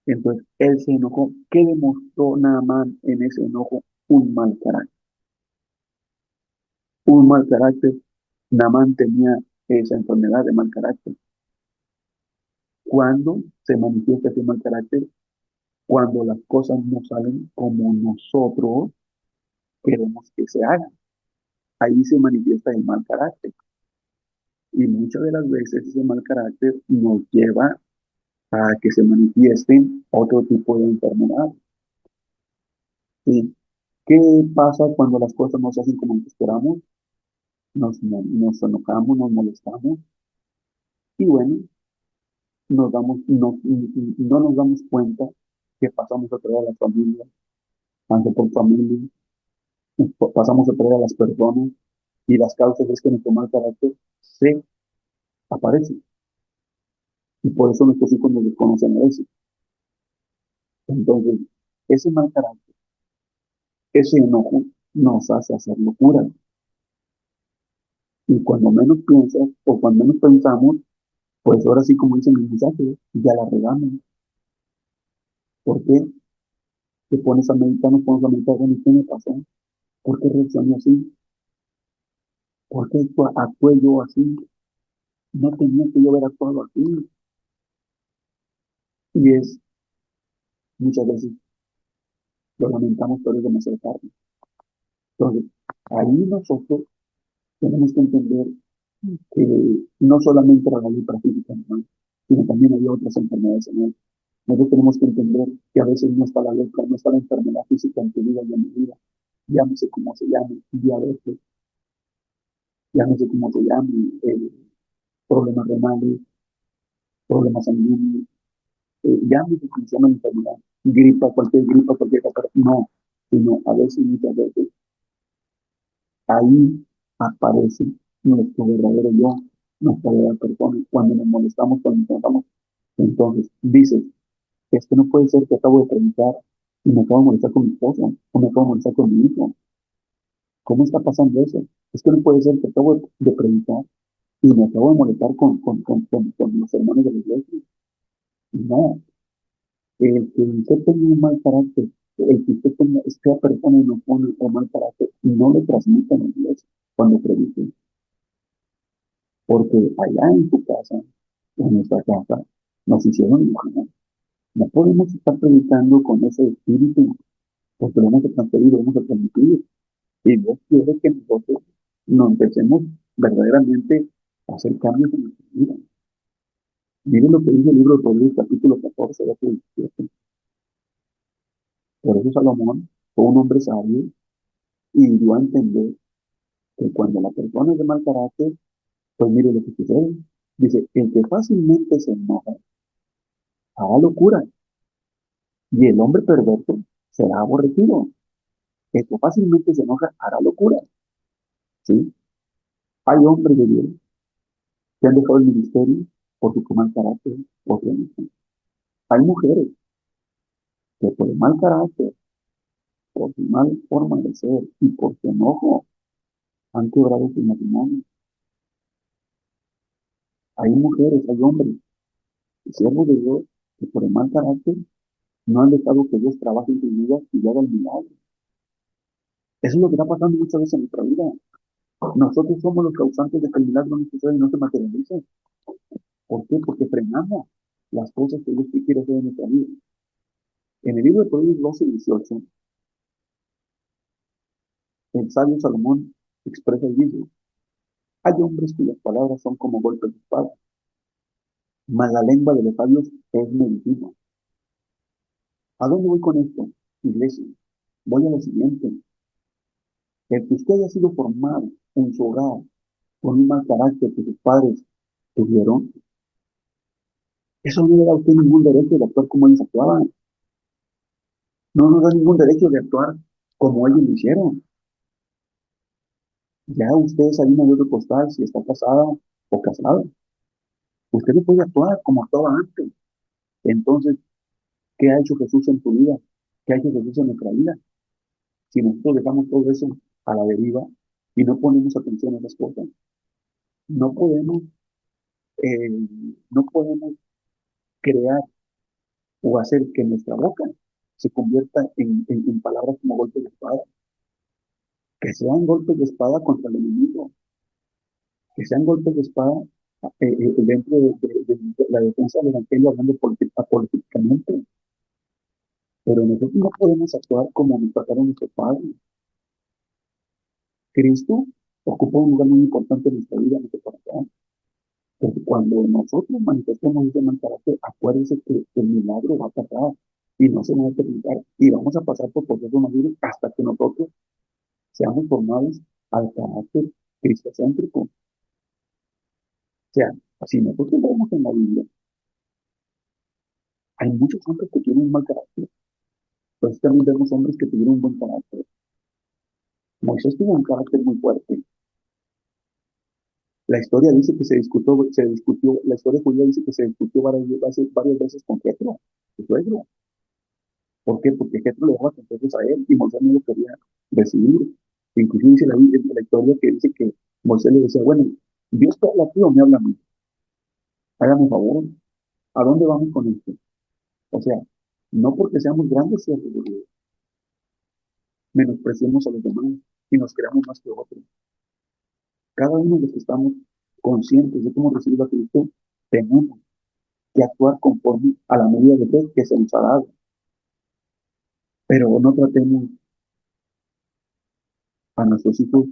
Entonces, él se enojó. ¿Qué demostró Naamán en ese enojo? Un mal carácter. Un mal carácter. Naamán tenía esa enfermedad de mal carácter. ¿Cuándo se manifiesta ese mal carácter? Cuando las cosas no salen como nosotros queremos que se hagan. Ahí se manifiesta el mal carácter. Y muchas de las veces ese mal carácter nos lleva a que se manifiesten otro tipo de enfermedades. ¿Sí? ¿Qué pasa cuando las cosas no se hacen como esperamos? Nos enojamos, nos molestamos y bueno, no nos damos cuenta que pasamos a través de la familia, tanto por familia, pasamos a través de las personas y las causas es que nuestro mal carácter se aparece y por eso nuestros hijos nos desconocen a veces. Entonces, ese mal carácter, ese enojo nos hace hacer locura y cuando menos piensas o cuando menos pensamos, pues ahora sí como dicen los muchachos, ya la regamos. ¿Por qué? Te pones a meditar, nos pones a meditar, bueno, ¿qué me pasó? ¿Por qué reaccioné así? ¿Por qué actué yo así? No tenía que yo haber actuado así. Y es, muchas veces lo lamentamos, pero es demasiado tarde. Entonces, ahí nosotros tenemos que entender que no solamente la lepra física, ¿no? Sino también hay otras enfermedades en él. Nosotros tenemos que entender que a veces no está la lepra, no está la enfermedad física en tu vida y en mi vida. Llámese como se llame, diabetes, llámese como se llame, problemas renales, problemas sanguíneos, llámese como se llama la enfermedad, gripa, cualquier cosa, no, sino a veces, muchas veces, ahí aparece nuestro verdadero yo, nuestra verdadera persona, cuando nos molestamos, cuando nos enojamos. Entonces, dices, es que no puede ser que acabo de predicar y me acabo de molestar con mi esposa, o me acabo de molestar con mi hijo. ¿Cómo está pasando eso? Es que no puede ser que acabo de predicar y me acabo de molestar con los hermanos de la iglesia. No, el que usted tenga un mal carácter, el que usted tenga, esta persona no pone un mal carácter y no le transmite a la iglesia cuando predique. Porque allá en tu casa, en nuestra casa, nos hicieron enojar. No podemos estar predicando con ese espíritu, porque lo hemos transferido, lo hemos transmitido. Y Dios quiere que nosotros nos empecemos verdaderamente a hacer cambios en nuestra vida. Miren lo que dice el libro de Proverbios, capítulo 14, verso 17. Por eso Salomón fue un hombre sabio y dio a entender que cuando la persona es de mal carácter, pues mire lo que sucede. Dice, el que fácilmente se enoja hará locura y el hombre perverso será aborrecido. El que fácilmente se enoja hará locura. ¿Sí? Hay hombres de Dios que han dejado el ministerio por su mal carácter, por su enojo. Hay mujeres que por el mal carácter, por su mala forma de ser y por su enojo han quebrado su matrimonio. Hay mujeres, hay hombres, siervos de Dios, que por el mal carácter no han dejado que Dios trabaje en su vida y haga el milagro. Eso es lo que está pasando muchas veces en nuestra vida. Nosotros somos los causantes de que el milagro no suceda y no se materialice. ¿Por qué? Porque frenamos las cosas que Dios quiere hacer en nuestra vida. En el libro de Proverbios 12:18, el sabio Salomón expresa y dice, hay hombres cuyas palabras son como golpes de espada, mas la lengua de los sabios es medicina. ¿A dónde voy con esto, iglesia? Voy a lo siguiente. El que usted haya sido formado en su hogar con un mal carácter que sus padres tuvieron, eso no le da a usted ningún derecho de actuar como ellos actuaban. No nos da ningún derecho de actuar como ellos lo hicieron. Ya usted es ahí una de postal si está casada o casado. Usted no puede actuar como actuaba antes. Entonces, ¿qué ha hecho Jesús en tu vida? ¿Qué ha hecho Jesús en nuestra vida? Si nosotros dejamos todo eso a la deriva y no ponemos atención a esas cosas, no podemos, eh, no podemos crear o hacer que nuestra boca se convierta en palabras como golpes de espada, que sean golpes de espada contra el enemigo, que sean golpes de espada dentro de la defensa del evangelio hablando políticamente, pero nosotros no podemos actuar como nos trataron nuestros padres. Cristo ocupa un lugar muy importante en nuestra vida, en nuestro corazón, porque cuando nosotros manifestemos ese mal carácter, acuérdense que el milagro va a pasar y no se va a terminar y vamos a pasar por procesos más duros hasta que nosotros seamos formados al carácter cristocéntrico. O sea, si nosotros vemos en la Biblia, hay muchos hombres que tienen un mal carácter, pero también vemos hombres que tuvieron un buen carácter. Moisés tuvo un carácter muy fuerte. La historia dice que se discutió, la historia judía dice que se discutió varias veces con Jetro, su suegro. ¿Por qué? Porque Jetro le daba consejos a él y Moisés no lo quería recibir. Inclusive dice la historia que dice que Moisés le decía, bueno, ¿Dios te habla a ti o me habla a mí? Hágame un favor, ¿a dónde vamos con esto? O sea, no porque seamos grandes siervos de Dios, menospreciemos a los demás y nos creamos más que otros. Cada uno de los que estamos conscientes de cómo recibir a Cristo, tenemos que actuar conforme a la medida de fe que se nos ha dado. Pero no tratemos a nuestros hijos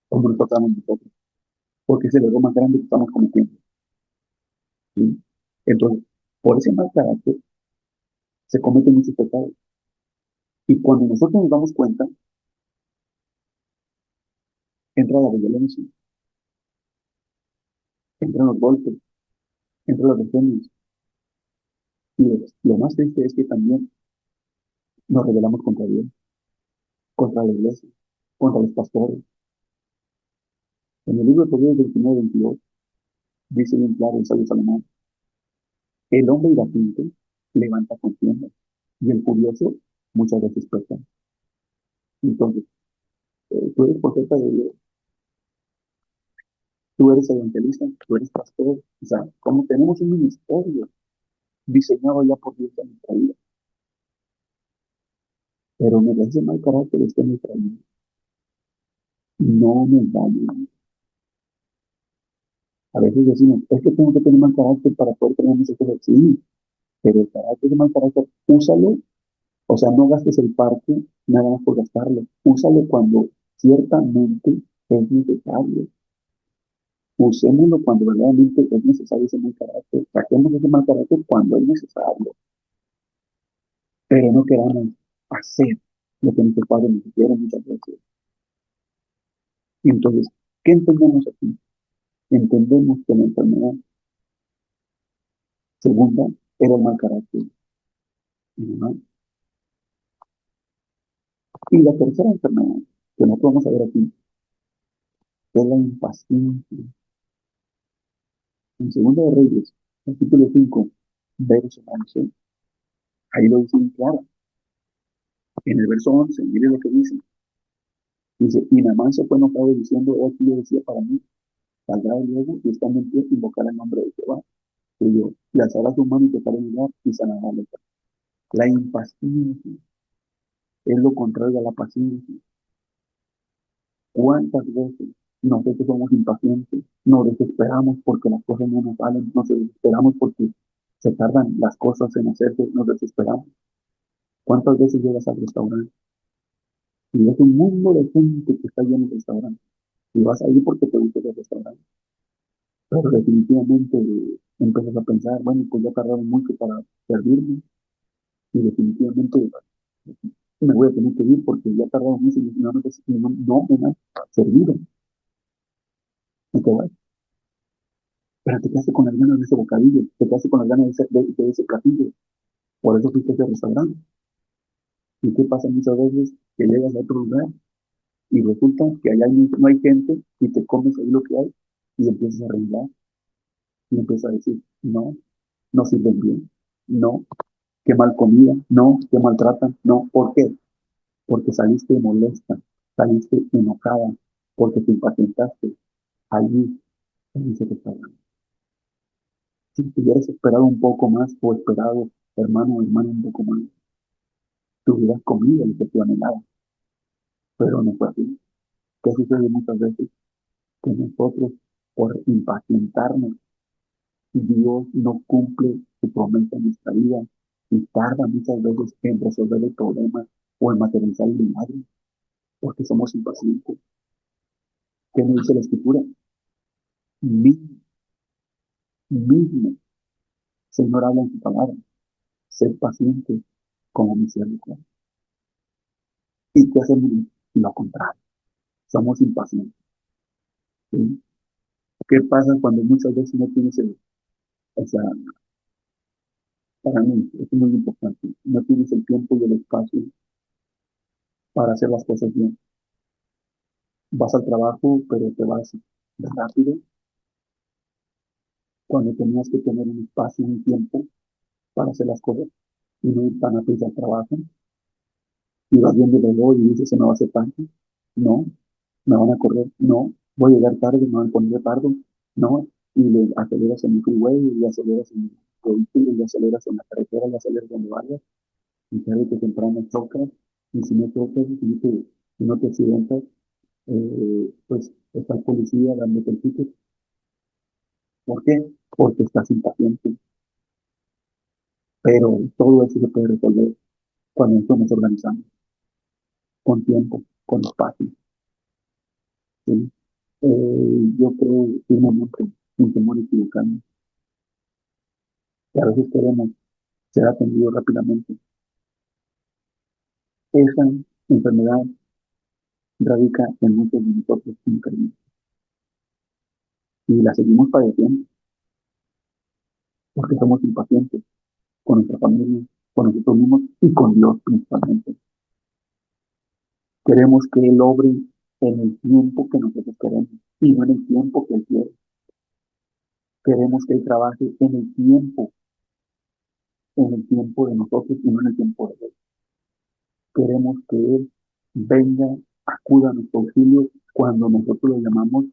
como nos tratamos nosotros, porque es el error más grande que estamos cometiendo. ¿Sí? Entonces, por ese mal carácter se cometen muchos pecados. Y cuando nosotros nos damos cuenta, entra la violencia, entran los golpes, entran las regiones. Y lo más triste es que también nos rebelamos contra Dios, contra la iglesia, contra los pastores. En el libro de Proverbios 29:22 dice bien claro el sabio Salomón, el hombre irascible levanta contienda y el furioso muchas veces peca. Entonces, tú eres profeta de Dios, tú eres evangelista, tú eres pastor, o sea, como tenemos un ministerio diseñado ya por Dios en nuestra vida, pero me ese mal carácter está en nuestra vida, no nos va bien. A veces decimos, es que tengo que tener mal carácter para poder tener muchas cosas. Sí, pero el carácter de mal carácter, úsalo. O sea, no gastes el parque nada más por gastarlo. Úsalo cuando ciertamente es necesario. Usémoslo cuando verdaderamente es necesario ese mal carácter. Saquemos ese mal carácter cuando es necesario. Pero no queramos hacer lo que nuestros padres nos hicieron muchas veces. Y entonces, ¿qué entendemos aquí? Entendemos que la enfermedad segunda era el mal carácter. ¿No? Y la tercera enfermedad que nosotros vamos a ver aquí es la impaciencia. En Segunda de Reyes, capítulo 5 verso 11, ahí lo dice muy claro. En el verso 11, mire lo que dice. Dice, y Naamán se fue enojado diciendo, oh, aquí yo decía para mí, saldrá de luego y estando en pie, invocará el nombre de Jehová. Y yo, y alzará su mano y tocará el lugar y sanará la lepra. La impaciencia es lo contrario a la paciencia. ¿Cuántas veces nosotros somos impacientes? Nos desesperamos porque las cosas no nos salen, nos desesperamos porque se tardan las cosas en hacerse, nos desesperamos. ¿Cuántas veces llegas al restaurante y ves un mundo de gente que está lleno de restaurantes y vas ahí porque te gusta el restaurante? Pero definitivamente empiezas a pensar, bueno, pues ya tardaron mucho para servirme y definitivamente me voy a tener que ir porque ya tardaron mucho y no me han servido. Y te vas. Pero te quedaste con las ganas de ese bocadillo, te quedaste con las ganas de ese platillo. Por eso fuiste a ese restaurante. ¿Y qué pasa muchas veces? Que llegas a otro lugar y resulta que allá no hay gente y te comes ahí lo que hay y empiezas a arreglar y empiezas a decir, no, no sirven bien, no, qué mal comida, no, qué maltratan, no. ¿Por qué? Porque saliste molesta, saliste enojada, porque te impacientaste allí en ese restaurante. Si te hubieras esperado un poco más o esperado, hermano o hermana, un poco más, te hubieras comido lo que tú anhelabas, pero no fue así. ¿Qué sucede muchas veces? Que nosotros, por impacientarnos, Dios no cumple su promesa en nuestra vida y tarda muchas veces en resolver el problema o en materializar el milagro, porque somos impacientes. ¿Qué nos dice la Escritura? Mismo, mismo, Señor habla en su palabra, ser paciente como mi siervo. ¿Y qué hacemos? Lo contrario, somos impacientes. ¿Sí? ¿Qué pasa cuando muchas veces no tienes o sea, para mí, es muy importante, no tienes el tiempo y el espacio para hacer las cosas bien? Vas al trabajo, pero te vas rápido cuando tenías que tener un espacio, un tiempo para hacer las cosas y no ir tan a prisa al trabajo. Y vas viendo el reloj y dices, se me va a hacer tanto. No, me van a correr. No, voy a llegar tarde, me van a poner tarde. No, y le aceleras en el freeway, y aceleras en el vehículo, y aceleras en la carretera, y aceleras donde vayas. Y tarde que temprano chocas. Y si no chocas, si no te accidentas, pues está el policía dándote el ticket. ¿Por qué? Porque estás impaciente. Pero todo eso se puede resolver cuando nosotros nos organizamos, con tiempo, con espacio. ¿Sí? Yo creo firmemente, sin temor a equivocarme, que a veces queremos ser atendidos rápidamente. Esa enfermedad radica en muchos de nosotros enfermos y la seguimos padeciendo porque somos impacientes con nuestra familia, con nosotros mismos y con Dios principalmente. Queremos que Él obre en el tiempo que nosotros queremos y no en el tiempo que Él quiere. Queremos que Él trabaje en el tiempo de nosotros y no en el tiempo de Él. Queremos que Él venga, acuda a nuestro auxilio cuando nosotros lo llamamos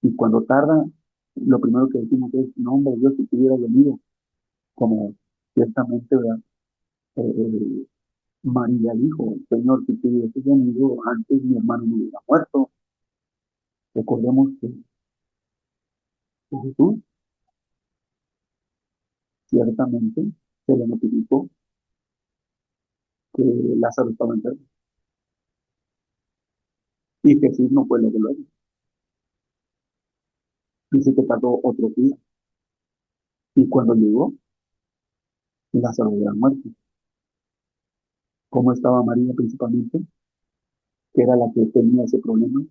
y cuando tarda, lo primero que decimos es, no, hombre, Dios, si tú hubieras venido, como ciertamente, ¿verdad? Eh, María dijo, Señor, si tú hubieras venido antes, mi hermano no hubiera muerto. Recordemos que Jesús ciertamente se le notificó que Lázaro estaba enfermo y Jesús no fue luego. Dice que tardó otro día y cuando llegó, Lázaro había muerto. ¿Cómo estaba María principalmente? Que era la que tenía ese problema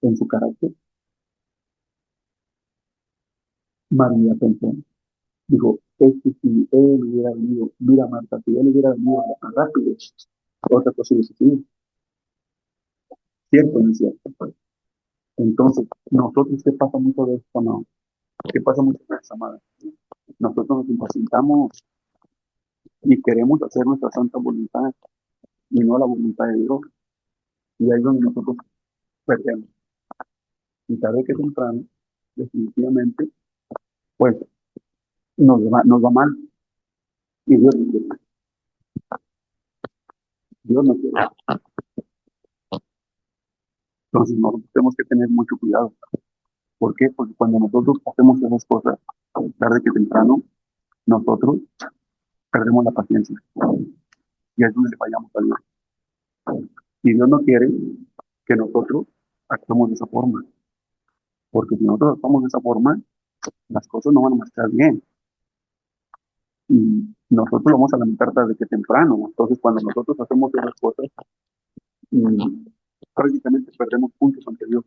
en su carácter. María pensó, dijo, es que si él hubiera venido, mira Marta, si él hubiera venido tan rápido, otra cosa hubiese sido, ¿cierto o no es cierto? Pues, entonces, nosotros, ¿qué pasa mucho de esto, no? ¿Qué pasa mucho de esta amada? Nosotros nos impacientamos y queremos hacer nuestra santa voluntad y no la voluntad de Dios. Y ahí es donde nosotros perdemos. Y tarde que temprano, definitivamente, pues nos va mal. Y Dios no quiere. Entonces nosotros tenemos que tener mucho cuidado. ¿Por qué? Porque cuando nosotros hacemos esas cosas, tarde que temprano, nosotros perdemos la paciencia. Y es donde le fallamos a Dios. Y Dios no quiere que nosotros actuemos de esa forma. Porque si nosotros actuamos de esa forma, las cosas no van a marchar bien. Y nosotros lo vamos a lamentar tarde que temprano. Entonces, cuando nosotros hacemos esas cosas, mm, prácticamente perdemos puntos ante Dios.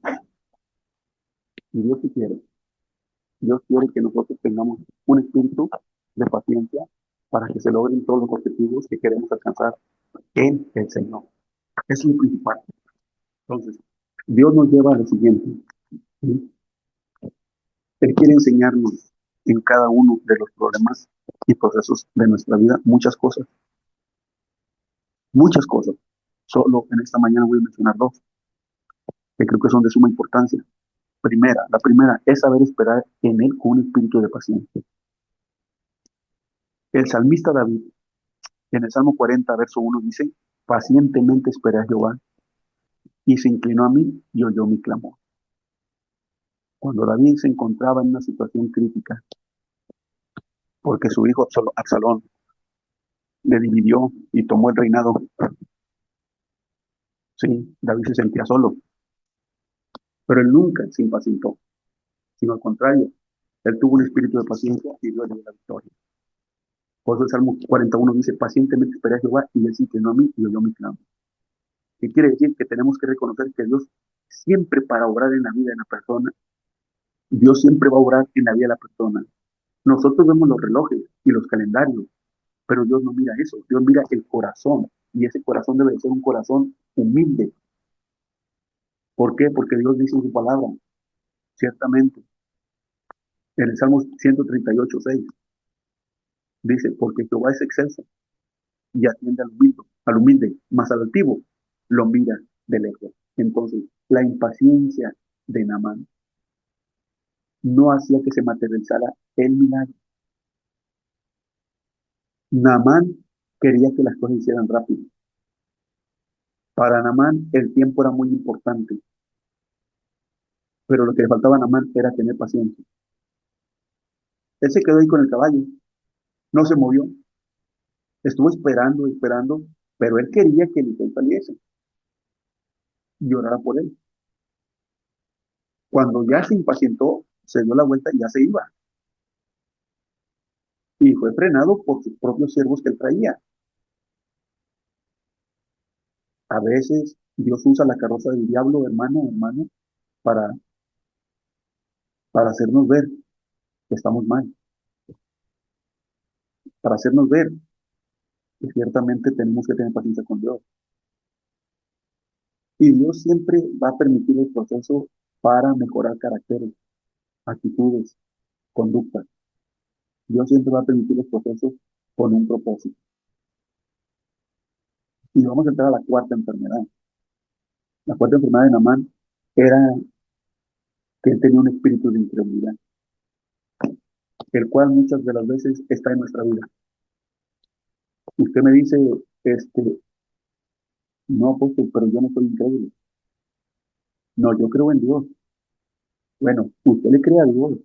Y Dios sí quiere. Dios quiere que nosotros tengamos un espíritu de paciencia para que se logren todos los objetivos que queremos alcanzar en el Señor. Eso es lo principal. Entonces, Dios nos lleva a lo siguiente. ¿Sí? Él quiere enseñarnos en cada uno de los problemas y procesos de nuestra vida muchas cosas, muchas cosas. Solo en esta mañana voy a mencionar dos, que creo que son de suma importancia. La primera es saber esperar en Él con un espíritu de paciencia. El salmista David, en el Salmo 40, verso 1, dice, pacientemente esperé a Jehová y se inclinó a mí y oyó mi clamor. Cuando David se encontraba en una situación crítica, porque su hijo Absalón le dividió y tomó el reinado, sí, David se sentía solo, pero él nunca se impacientó, sino al contrario, él tuvo un espíritu de paciencia y dio la victoria. Por eso el Salmo 41 dice, pacientemente esperé a Jehová y él se inclinó a mí y oyó mi clamor. ¿Qué quiere decir? Que tenemos que reconocer que Dios siempre para obrar en la vida de la persona, Dios siempre va a obrar en la vida de la persona. Nosotros vemos los relojes y los calendarios, pero Dios no mira eso, Dios mira el corazón y ese corazón debe ser un corazón humilde. ¿Por qué? Porque Dios dice en su palabra, ciertamente, en el Salmo 138:6, dice, porque Jehová es excelso y atiende al humilde, más al altivo lo mira de lejos. Entonces, la impaciencia de Naamán no hacía que se materializara el milagro. Naamán quería que las cosas se hicieran rápido. Para Naamán el tiempo era muy importante, pero lo que le faltaba a Naamán era tener paciencia. Él se quedó ahí con el caballo, no se movió, estuvo esperando, esperando, pero él quería que el sol saliese y orara por él. Cuando ya se impacientó, se dio la vuelta y ya se iba. Y fue frenado por sus propios siervos que él traía. A veces Dios usa la carroza del diablo, hermano, para, para hacernos ver que estamos mal, para hacernos ver que ciertamente tenemos que tener paciencia con Dios. Y Dios siempre va a permitir el proceso para mejorar caracteres, actitudes, conductas. Dios siempre va a permitir los procesos con un propósito. Y vamos a entrar a la cuarta enfermedad. La cuarta enfermedad de Naamán era que él tenía un espíritu de incredulidad, el cual muchas de las veces está en nuestra vida. Usted me dice, no, apóstol, pero yo no soy incrédulo. No, yo creo en Dios. Bueno, usted le cree a Dios,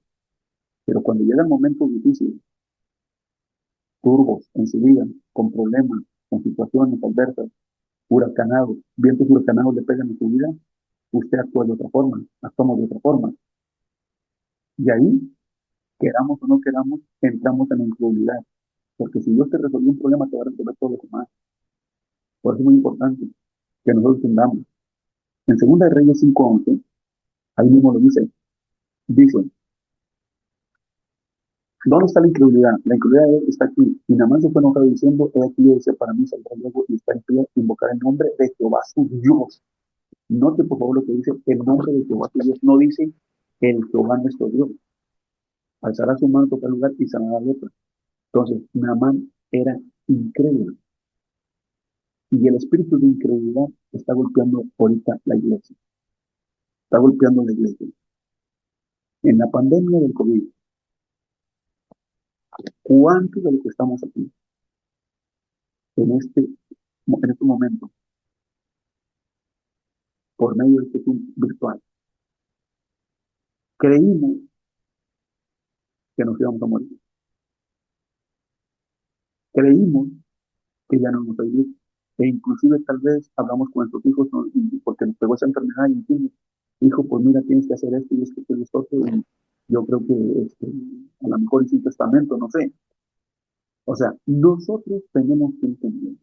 pero cuando llegan momentos difíciles, turbos en su vida, con problemas, con situaciones adversas, huracanados, vientos huracanados le pegan en su vida, usted actúa de otra forma, actuamos de otra forma. Y ahí, queramos o no queramos, entramos en la incredulidad. Porque si Dios te resolvió un problema, te va a resolver todo lo demás. Por eso es muy importante que nosotros entendamos. En Segunda de Reyes 5:11, ahí mismo lo dice, ¿dónde está la incredulidad? La incredulidad está aquí. Y nada más se fue enojado diciendo, he aquí yo decía para mí saldrá luego y está en pie, invocar el nombre de Jehová su Dios. Note por favor lo que dice el nombre de Jehová su Dios. No dice el Jehová nuestro Dios. Alzará su mano, tocar lugar y sanará la lepra. Entonces, Naamán era incrédulo. Y el espíritu de incredulidad está golpeando ahorita la iglesia. Está golpeando la iglesia. En la pandemia del COVID, ¿cuántos de los que estamos aquí en este momento por medio de este Zoom virtual. Creímos que nos íbamos a morir. Creímos que ya no íbamos a vivir. E inclusive tal vez hablamos con nuestros hijos, ¿no? Y porque nos pegó esa enfermedad y decimos, hijo, pues mira, tienes que hacer esto y esto y esto. Y yo creo que a lo mejor es un testamento, no sé. O sea, nosotros tenemos que entender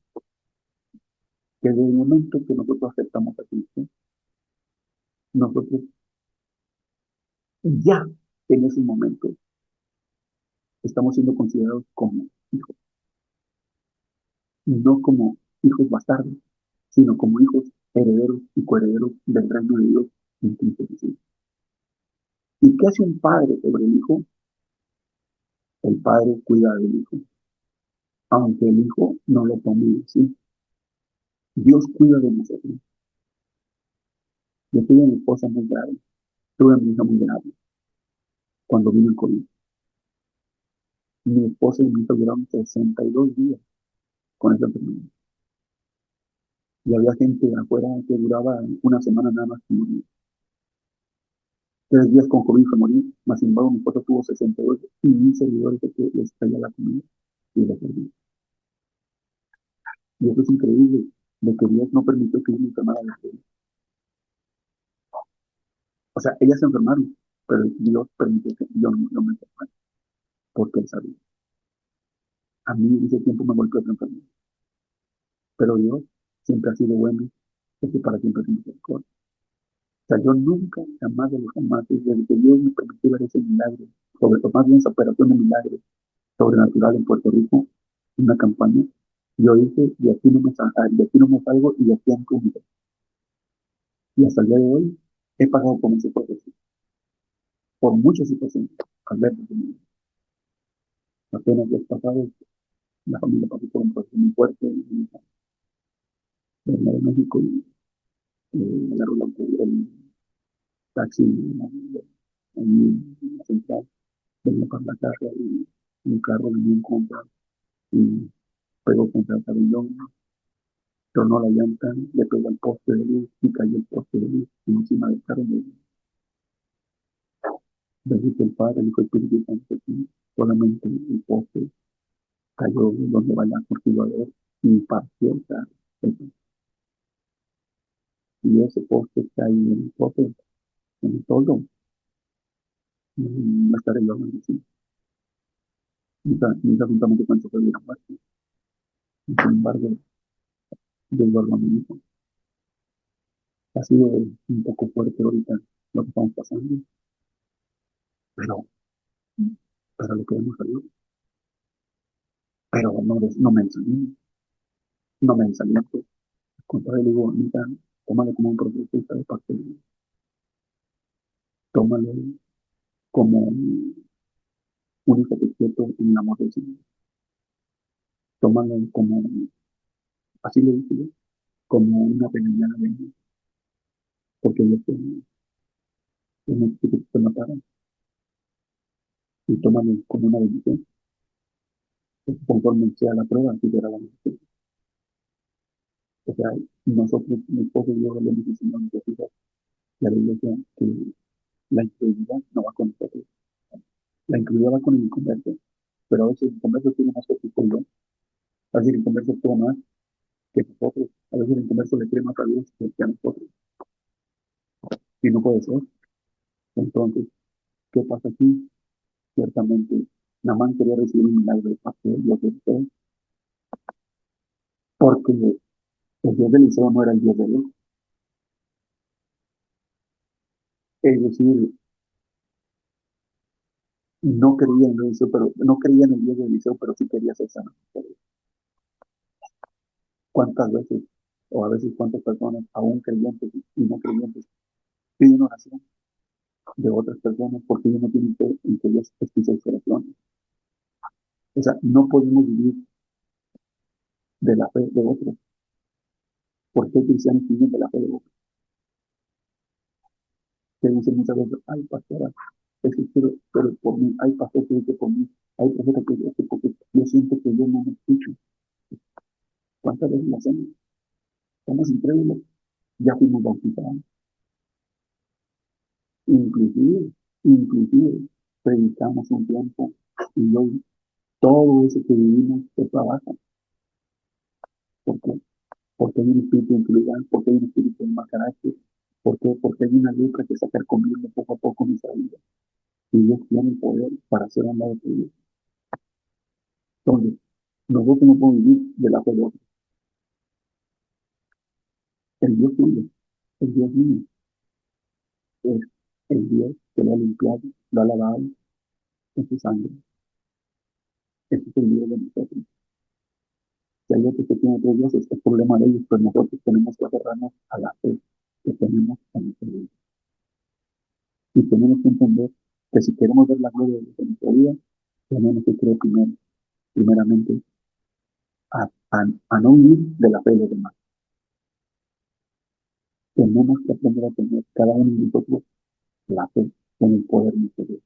que desde el momento que nosotros aceptamos a Cristo, nosotros ya en ese momento estamos siendo considerados como hijos, no como hijos bastardos, sino como hijos herederos y coherederos del reino de Dios en Cristo Jesús. ¿Y qué hace un padre sobre el hijo? El padre cuida del hijo, aunque el hijo no lo tome así. Dios cuida de nosotros. Yo tuve a mi esposa muy grave, tuve a mi hija muy grave cuando vino el COVID. Mi esposa y mi hija duraron 62 días con esa enfermedad. Y había gente afuera que duraba una semana nada más que morir. 3 días con COVID fue morir, más sin embargo mi esposa tuvo 62 y mis servidores de que les traía la comida y les servía. Y eso es increíble, de que Dios no permitió que yo me enfermara de COVID. O sea, ellas se enfermaron, pero Dios permitió que yo no me enfermara, porque Él sabía. A mí en ese tiempo me golpeó otra enfermedad, pero Dios siempre ha sido bueno, porque para siempre es misericordia. O sea, yo nunca, jamás de los jamás, desde que Dios me permitió ver ese milagro, sobre todo más bien esa operación de milagro sobrenatural en Puerto Rico, una campaña, yo dije, de aquí no me salgo y de aquí ando. Y hasta el día de hoy he pasado por ese proceso, por muchas situaciones, al ver apenas días pasados, la familia pasó por un proceso muy fuerte, venía de México y agarró el taxi en la central, venía para la casa y un carro venía en contra y pegó contra el pabellón, tronó la llanta, le pegó al poste de luz y cayó el poste de luz y encima del carro. Bendito el Padre, el Hijo y el Espíritu Santo, aquí solamente el poste cayó donde vaya amortiguador y partió el carro. Y ese poste está ahí en el poste, en el toldo, no estaré yo en sí. Ni juntamente cuánto fue la muerte. Y sin embargo, Dios guardó a mi hijo. Ha sido un poco fuerte ahorita lo que estamos pasando, pero, pero lo queremos a Dios. Pero no me desanimo, no me desaliento. Al contrario, le digo, mira, tómalo como un proceso de parte de Dios. Tómalo como un hijo que quieto en el amor del Señor. Tómalo como, así le dije yo, como una regañada de Dios, porque Dios tiene que te mataron. Y tómalo como una bendición, porque conforme sea la prueba, así será la bendición. O sea, nosotros, mi esposo y yo, le hemos enseñado a nuestros hijos y a la iglesia que la incredulidad no va con nosotros. La incredulidad va con el inconverso, pero a veces el inconverso tiene más fe que yo. A veces el inconverso toma más que nosotros. A veces el inconverso le cree más a Dios que a nosotros. Y no puede ser. Entonces, ¿qué pasa aquí? Ciertamente, Namán quería recibir un milagro de parte de Dios de Eliseo, porque el Dios de Eliseo no era el Dios de Dios. Es decir, no creía en Eliseo, pero no creía en el Dios de Eliseo, pero sí quería ser sano. ¿Cuántas veces, o a veces cuántas personas, aún creyentes y no creyentes, piden oración de otras personas porque ellos no tienen fe en que Dios escucha sus oraciones? O sea, no podemos vivir de la fe de otros, porque hay cristianos que viven de la fe de otros, que dicen muchas veces, ay, pastora, es que quiero, pero por mí, hay pastor que dice por mí, hay profeta que dice porque yo siento que yo no me escucho. ¿Cuántas veces lo hacemos? Somos incrédulos, ya fuimos bautizados, inclusive, inclusive, predicamos un tiempo y hoy todo eso que vivimos se trabaja. ¿Por qué? Porque hay un espíritu de integridad, porque hay un espíritu de más carácter, ¿por qué? Porque hay una letra que sacar conmigo poco a poco en nuestra vida. Y Dios tiene el poder para hacer un lado de Dios. Entonces, nosotros no podemos vivir de la fe de otro. El Dios tuyo, el Dios mío, es el Dios que lo ha limpiado, lo ha lavado en su sangre. Ese es el Dios de nosotros. Si hay otros que tienen otros dioses, es problema de ellos, pero nosotros tenemos que aferrarnos a la fe que tenemos en nuestra vida. Y tenemos que entender que si queremos ver la gloria de Dios en nuestra vida, tenemos que creer primeramente, a no huir de la fe de los demás. Tenemos que aprender a tener cada uno de nosotros la fe en el poder de nuestro Dios.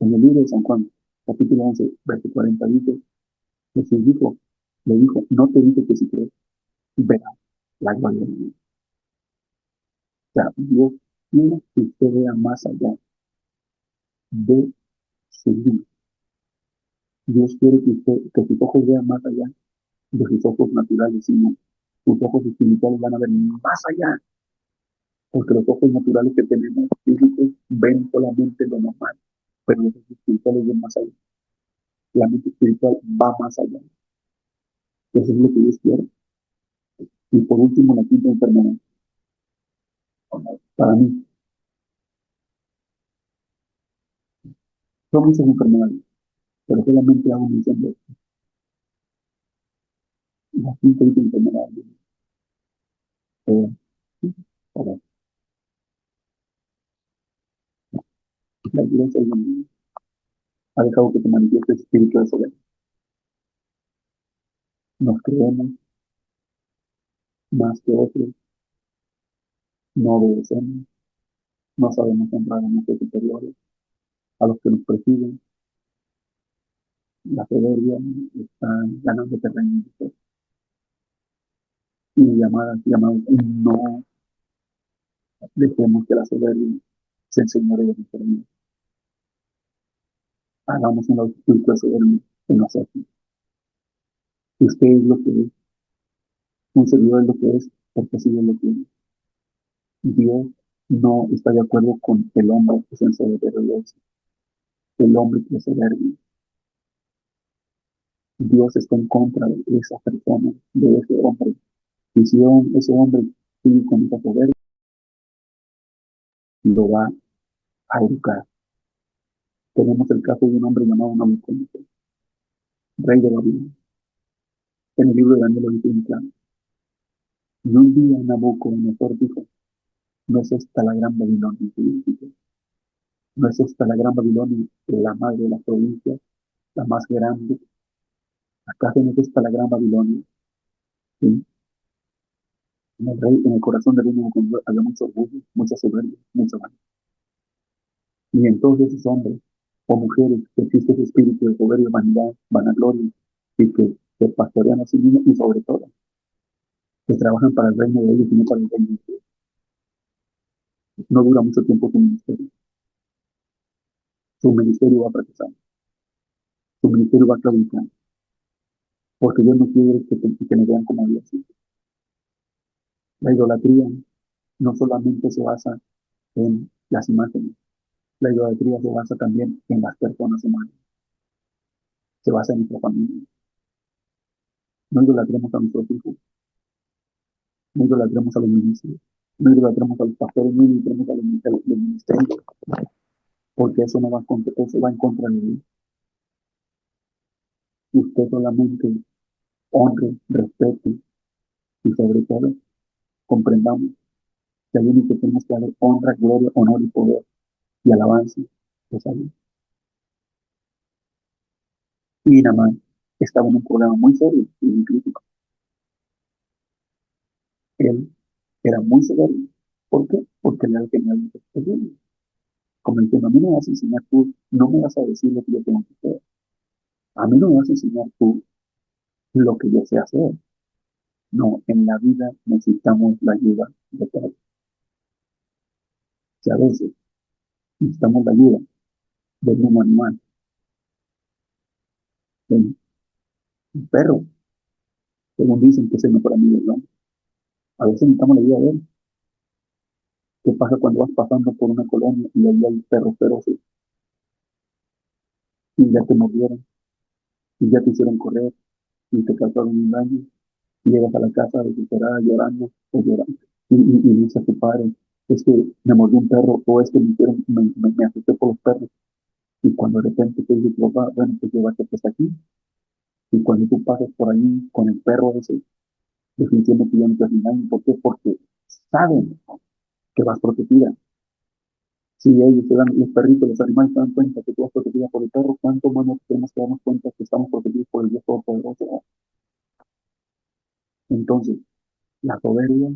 En el libro de San Juan, capítulo 11, verso 40, dice, Jesús le dijo, no te dije que si crees, verás la gloria de Dios. O sea, Dios quiere que usted vea más allá de su vida. Dios quiere que sus ojos vean más allá de sus ojos naturales, sino sus ojos espirituales van a ver más allá, porque los ojos naturales que tenemos físicos ven solamente lo normal, pero los ojos espirituales ven más allá. La mente espiritual va más allá. Eso es lo que Dios quiere. Y por último, la quinta enfermedad. Para mí, son muchas enfermedades, pero solamente hago mención de la quinta enfermedad. Eh, para la iglesia ha dejado que se manifieste el espíritu de soberanía. Nos creemos más que otros, no obedecemos, no sabemos honrar a nuestros superiores, a los que nos presiden. La soberbia está ganando terreno en nosotros. Y llamadas, no dejemos que la soberbia se enseñore de nuestra vida. Hagamos un espíritu de soberbia en nosotros. Usted es lo que es, un servidor es lo que es, porque así es lo que es. Dios no está de acuerdo con el hombre que se ensoberbece, el hombre que es soberbio. Dios está en contra de esa persona, de ese hombre. Y si ese hombre sigue con esa soberbia, lo va a educar. Tenemos el caso de un hombre llamado Nabucodonosor, rey de Babilonia. En el libro de Daniel lo dice muy claro. Y un día Nabucodonosor dijo, no es esta la gran Babilonia que dice, no es esta la gran Babilonia, la madre de las provincias, la más grande. ¿Acaso no es esta la gran Babilonia? ¿Sí? En el corazón del rey Nabucodonosor había mucho orgullo, mucha soberbia, mucha vanidad. Y entonces esos hombres o mujeres que existe ese espíritu de soberbia, vanidad, vanagloria, y que pastorean a sí mismos y sobre todo, que trabajan para el reino de ellos y no para el reino de Dios. No dura mucho tiempo su ministerio. Su ministerio va a fracasar. Su ministerio va a claudicar. Porque Dios no quiere que nos vean como Dios. La idolatría no solamente se basa en las imágenes. La idolatría se basa también en las personas humanas. Se basa en nuestra familia. No idolatremos a nuestros hijos. No idolatremos a los ministros. No idolatremos a los pastores. No idolatremos a los ministerios. Porque eso no va eso va en contra de Dios. Usted solamente honre, respete y sobre todo comprendamos que el único que tenemos que dar honra, gloria, honor y poder y alabanza es a Dios. Y Naamán estaba en un problema muy serio y muy crítico. Él era muy severo. ¿Por qué? Porque él era el general de los judíos. Como diciendo, a mí no me vas a enseñar tú, no me vas a decir lo que yo tengo que hacer. A mí no me vas a enseñar tú lo que yo sé hacer. No, en la vida necesitamos la ayuda de todos. Si a veces necesitamos la ayuda del mismo animal, del perro, según dicen que es el mejor amigo del hombre. A veces necesitamos la ayuda de él. ¿Qué pasa cuando vas pasando por una colonia y ahí hay perros feroces y ya te mordieron y ya te hicieron correr y te causaron un daño y llegas a la casa desesperada llorando o llorando y dices a tu padre, es que me mordió un perro o es que me asusté por los perros y cuando de repente te dice tu papá, bueno, pues llévate pues aquí y cuando tú pasas por ahí con el perro ese, definitivamente ya no te hacen daño. ¿Por qué? Porque saben que vas protegida. Si ellos se dan, los perritos, los animales se dan cuenta que tú vas protegida por el perro, ¿cuánto más nos tenemos que darnos cuenta que estamos protegidos por el Dios Todopoderoso? Entonces, la soberbia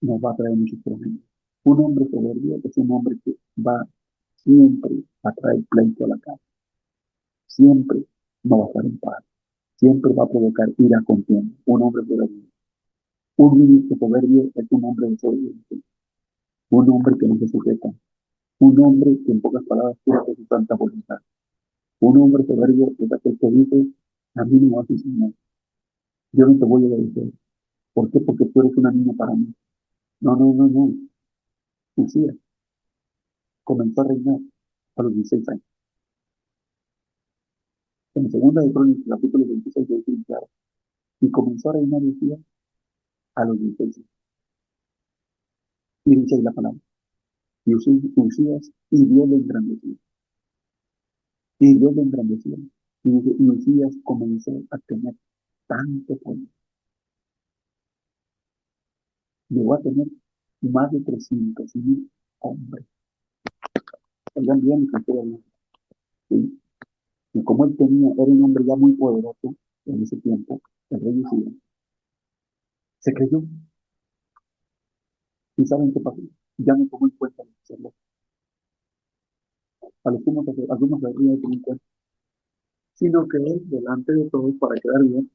nos va a traer muchos problemas. Un hombre soberbio es un hombre que va siempre a traer pleito a la casa, siempre no va a estar en paz, siempre va a provocar ira contienda. Un hombre soberbio. Un ministro soberbio es un hombre desobediente, un hombre que no se sujeta, un hombre que en pocas palabras quiere hacer su santa voluntad. Un hombre soberbio es aquel que dice, a mí no me vas a enseñar, yo no te voy a obedecer. ¿Por qué? Porque tú eres una niña para mí. No, no, no, no. Usías comenzó a reinar a los 16 años. En la segunda de Crónicas, capítulo 26, dice claro, y comenzó a reinar Usías a los 16 años. Y dice ahí la palabra, y Usías, y Dios le engrandeció, y Dios le engrandeció. Y dice, y Usías comenzó a tener tanto poder, llegó a tener más de 300,000 hombres. Oigan bien lo que estoy hablando, ¿sí? Y como él tenía, era un hombre ya muy poderoso en ese tiempo, el rey Usías, se creyó. ¿Y saben qué pasó? Ya no tomó en cuenta los sacerdotes. A los sumos sacerdotes, algunos de ellos no en cuenta, sino que él, delante de todos, para quedar bien,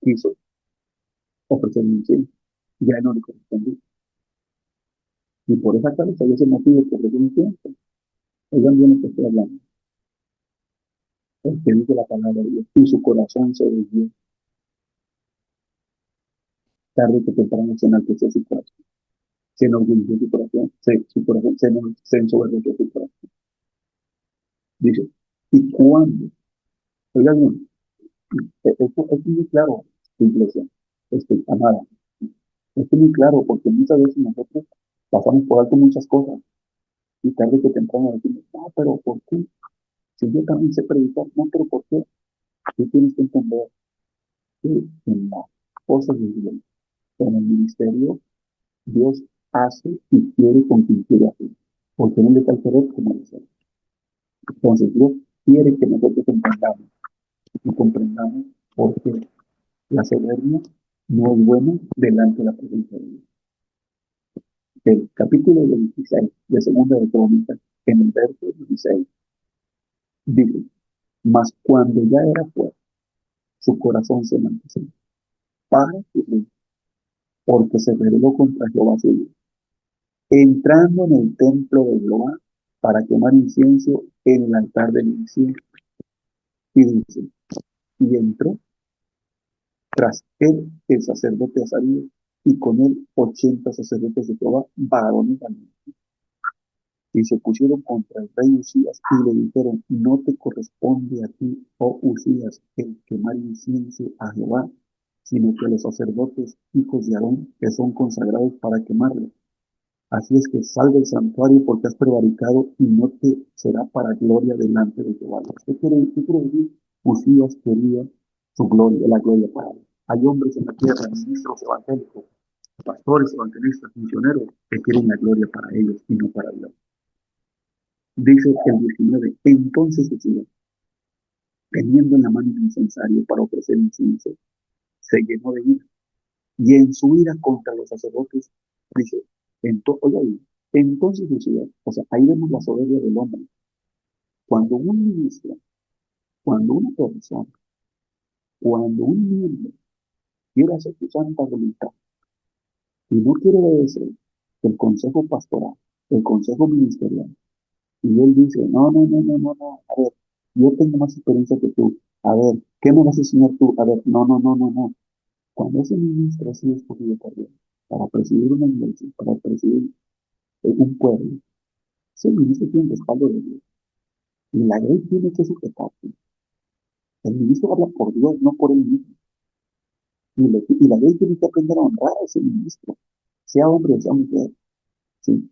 quiso ofrecer un incienso. Ya no le correspondía. Y por esa causa, y ese motivo que ofreció un incienso, oigan bien lo que estoy hablando. El que dice la palabra de Dios, y su corazón se desvió, tarde que temprano se enalteció su corazón. Se enorgulleció su corazón, su corazón se ensoberbeció su corazón. Dice, ¿y cuándo? Oigan bien, esto es muy claro, iglesia, amada. Esto es muy claro porque muchas veces nosotros pasamos por alto muchas cosas y tarde que temprano decimos, no, pero ¿por qué? Si yo también sé predicar, no, pero ¿por qué? Tú tienes que entender que en las cosas de Dios, en el ministerio, Dios hace y quiere con quien quiere hacer, porque no le da el querer como desea. Entonces Dios quiere que nosotros entendamos y comprendamos por qué la soberbia no es buena delante de la presencia de Dios. El capítulo 26 de Segunda de Crónicas, en el verso 16, dice, mas cuando ya era fuerte, su corazón se mantuvo para sufrir, porque se rebeló contra Jehová su Dios, entrando en el templo de Jehová para quemar incienso en el altar del incienso. Y dice, y entró tras él el sacerdote Azarías, y con él 80 sacerdotes de Jehová, varones valientes. Y se pusieron contra el rey Usías y le dijeron, no te corresponde a ti, oh Usías, el quemar incienso a Jehová, sino que los sacerdotes, hijos de Aarón, que son consagrados para quemarlo. Así es que sal del santuario porque has prevaricado y no te será para gloria delante de Jehová. ¿Qué quiere decir? Usías quería su gloria, la gloria para él. Hay hombres en la tierra, ministros evangélicos, pastores evangelistas, misioneros, que quieren la gloria para ellos y no para Dios. Dice el 19, entonces Usías, teniendo en la mano el incensario para ofrecer incienso, se llenó de ira. Y en su ira contra los sacerdotes, dice, oye, entonces Usías, o sea, ahí vemos la soberbia del hombre. Cuando un ministro, cuando una persona, cuando un miembro quiere hacer su santa voluntad y no quiere obedecer el consejo pastoral, el consejo ministerial, y él dice, no, no, no, no, no, no, a ver, yo tengo más experiencia que tú, a ver, ¿qué me vas a enseñar tú? A ver, no, no, no, no, no. Cuando ese ministro ha sido escogido por Dios para presidir una iglesia, para presidir un pueblo, ese ministro tiene el respaldo de Dios. Y la ley tiene que sujetarse. El ministro habla por Dios, no por él mismo. Y la ley tiene que aprender a honrar a ese ministro, sea hombre o sea mujer. ¿Sí?